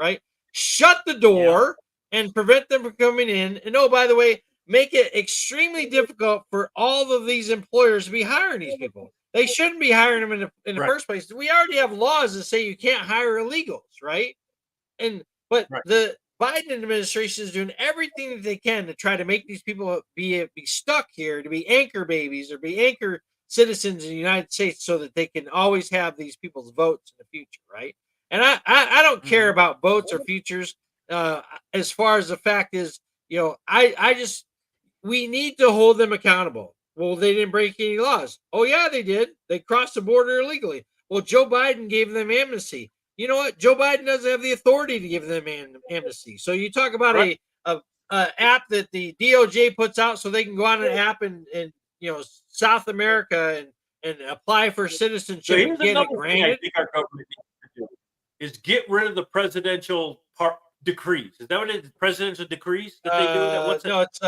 right? Shut the door and prevent them from coming in. And oh, by the way, make it extremely difficult for all of these employers to be hiring these people. They shouldn't be hiring them in the first place. We already have laws that say you can't hire illegals, right? But the Biden administration is doing everything that they can to try to make these people be stuck here, to be anchor babies or be anchor citizens in the United States, so that they can always have these people's votes in the future, right? And I don't care about votes or futures. As far as the fact is, I just we need to hold them accountable. Well, they didn't break any laws. Oh yeah, they did. They crossed the border illegally. Well, Joe Biden gave them amnesty. You know what? Joe Biden doesn't have the authority to give them amnesty. So you talk about a app that the DOJ puts out so they can go on an app and South America and apply for citizenship. So here's and get another it thing I granted. think our government needs to do is get rid of the presidential decrees. Is that what it is? Presidential decrees that they do? What's No, it's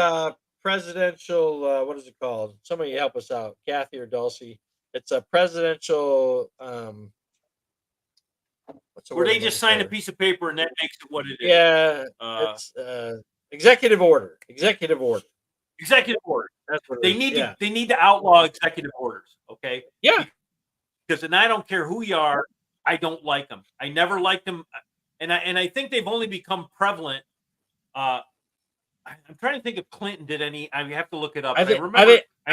presidential. What is it called? Somebody help us out, Kathy or Dulcie. It's a presidential. What's the where word they I'm just looking sign a for? piece of paper and that makes it what it is. Yeah, it's executive order. Executive order. Executive order. That's what it They is. need Yeah. to they need to outlaw executive orders. Okay. Yeah. Because and I don't care who you are, I don't like them. I never liked them, and I think they've only become prevalent. I'm trying to think if Clinton did any. I have to look it up. I know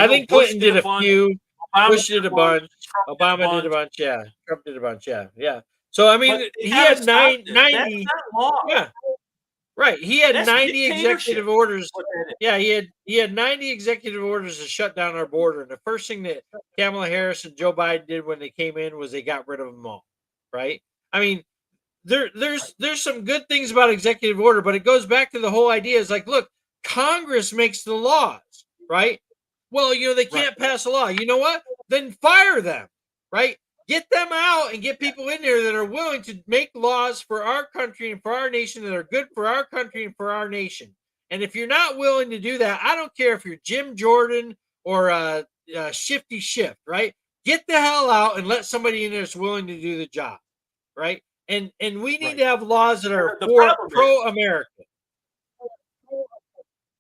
think Bush Clinton did a bunch, few. Obama Bush did a bunch. Trump Obama did a bunch. Yeah. Trump did a bunch. Yeah. Yeah. So I mean, But they he haven't had stopped it. 90. That's not law. Yeah. Right. He had That's 90 dictatorship. executive orders. What that is. Yeah, he had 90 executive orders to shut down our border. And the first thing that Kamala Harris and Joe Biden did when they came in was they got rid of them all. Right? I mean, there's some good things about executive order, but it goes back to the whole idea is like, look, Congress makes the laws, right? Well, they can't pass a law. You know what? Then fire them, right? Get them out and get people in there that are willing to make laws for our country and for our nation that are good for our country and for our nation. And if you're not willing to do that, I don't care if you're Jim Jordan or Shifty Shift, right? Get the hell out and let somebody in there that's willing to do the job, right? And we need to have laws that are pro-America.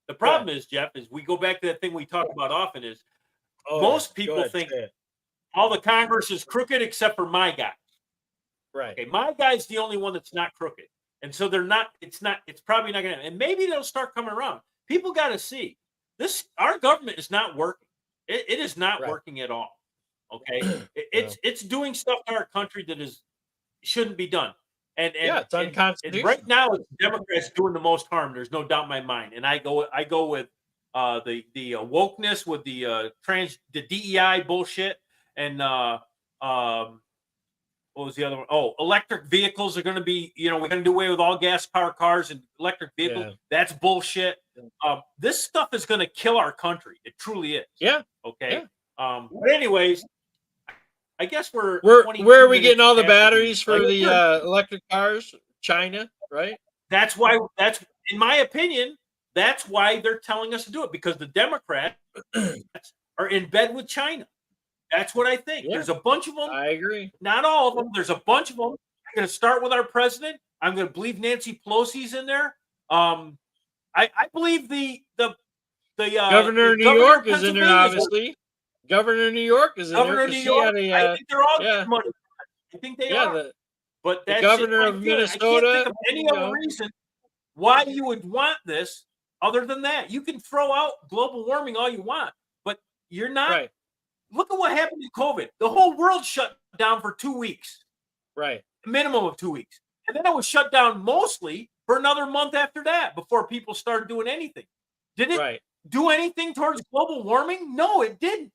The problem is, Jeff, is we go back to that thing we talk about often is most people think all the Congress is crooked except for my guy. Right. Okay, my guy's the only one that's not crooked. And so it's probably not going to, and maybe they'll start coming around. People got to see this, our government is not working. It is not working at all. Okay. It's doing stuff to our country that shouldn't be done. And it's unconstitutional. Right now, it's Democrats doing the most harm. There's no doubt in my mind. And I go with the wokeness with the DEI bullshit and what was the other one? Oh, electric vehicles are going to be. We're going to do away with all gas powered cars and electric vehicles. Yeah. That's bullshit. This stuff is going to kill our country. It truly is. Yeah. Okay. Yeah. But anyways. I guess where are we getting all the batteries for the electric cars? China, right? That's in my opinion, that's why they're telling us to do it, because the Democrats are in bed with China. That's what I think. Yeah. There's a bunch of them. I agree. Not all of them. There's a bunch of them. I'm going to start with our president. I'm going to believe Nancy Pelosi's in there. I believe the governor of New York is in there, obviously. Governor of New York is in Governor of New York. I think they're all getting money. I think they are. But that's the governor of Minnesota. I can't think of any other reason why you would want this other than that. You can throw out global warming all you want, but you're not. Right. Look at what happened to COVID. The whole world shut down for 2 weeks. Right. A minimum of 2 weeks. And then it was shut down mostly for another month after that before people started doing anything. Did it do anything towards global warming? No, it didn't.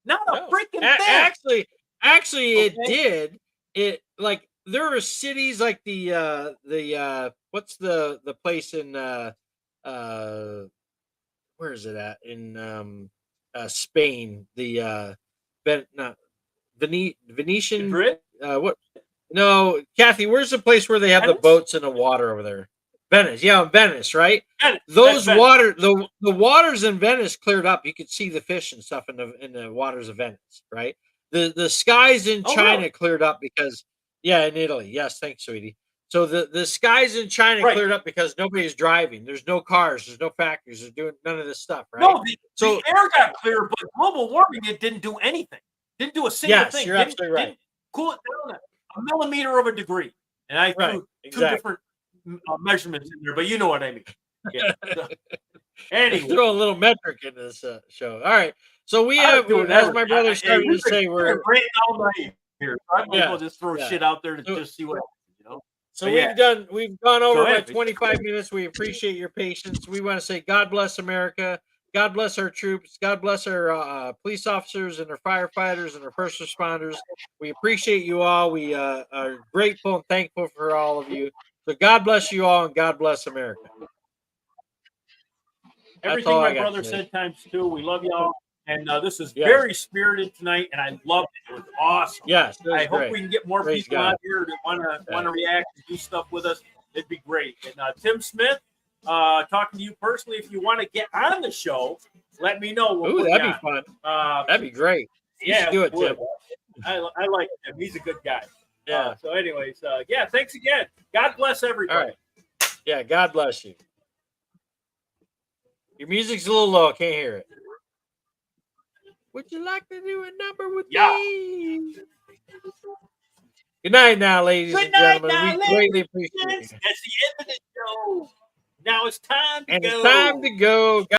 Not a freaking thing. Actually, it did. It like there are cities like the what's the place in where is it at in Spain? The Venetian. Madrid? What? No, Kathy. Where's the place where they have the boats in the water over there? Venice, Venice, right? Venice. Those the waters in Venice cleared up. You could see the fish and stuff in the waters of Venice, right? The skies in China cleared up because in Italy. Yes, thanks, sweetie. So the skies in China cleared up because nobody's driving. There's no cars. There's no factories. They're doing none of this stuff, right? No, the air got clear, but global warming, it didn't do anything. Didn't do a single thing. You're absolutely right. Didn't cool it down a millimeter of a degree. And I threw two different measurements in there, but you know what I mean. Yeah. So, anyway, throw a little metric in this show. All right. So we have, as my brother started to say, we're ranting all night here. So I might as well just throw shit out there to just see what happens, you know. So but we've gone over So about 25 minutes. We appreciate your patience. We want to say God bless America. God bless our troops. God bless our police officers and our firefighters and our first responders. We appreciate you all. We are grateful and thankful for all of you. So God bless you all and God bless America. Everything my brother said times 2. We love y'all. And this is Yes. very spirited tonight, and I loved it. It was awesome. Yes, it was I hope great. we can get more Praise people God. out here that want to react and do stuff with us. It'd be great. And Tim Smith, talking to you personally, if you want to get on the show, let me know. We'll Ooh, put that'd you be on. fun. That'd be great. You Yeah, should do it, would. Tim. I like him. He's a good guy. Yeah. So, anyways, yeah, thanks again. God bless everybody. All right. Yeah, God bless you. Your music's a little low. I can't hear it. Would you like to do a number with me? Good night now, ladies and gentlemen. We greatly appreciate it. That's the end of the show. Now it's time to go. It's time to go.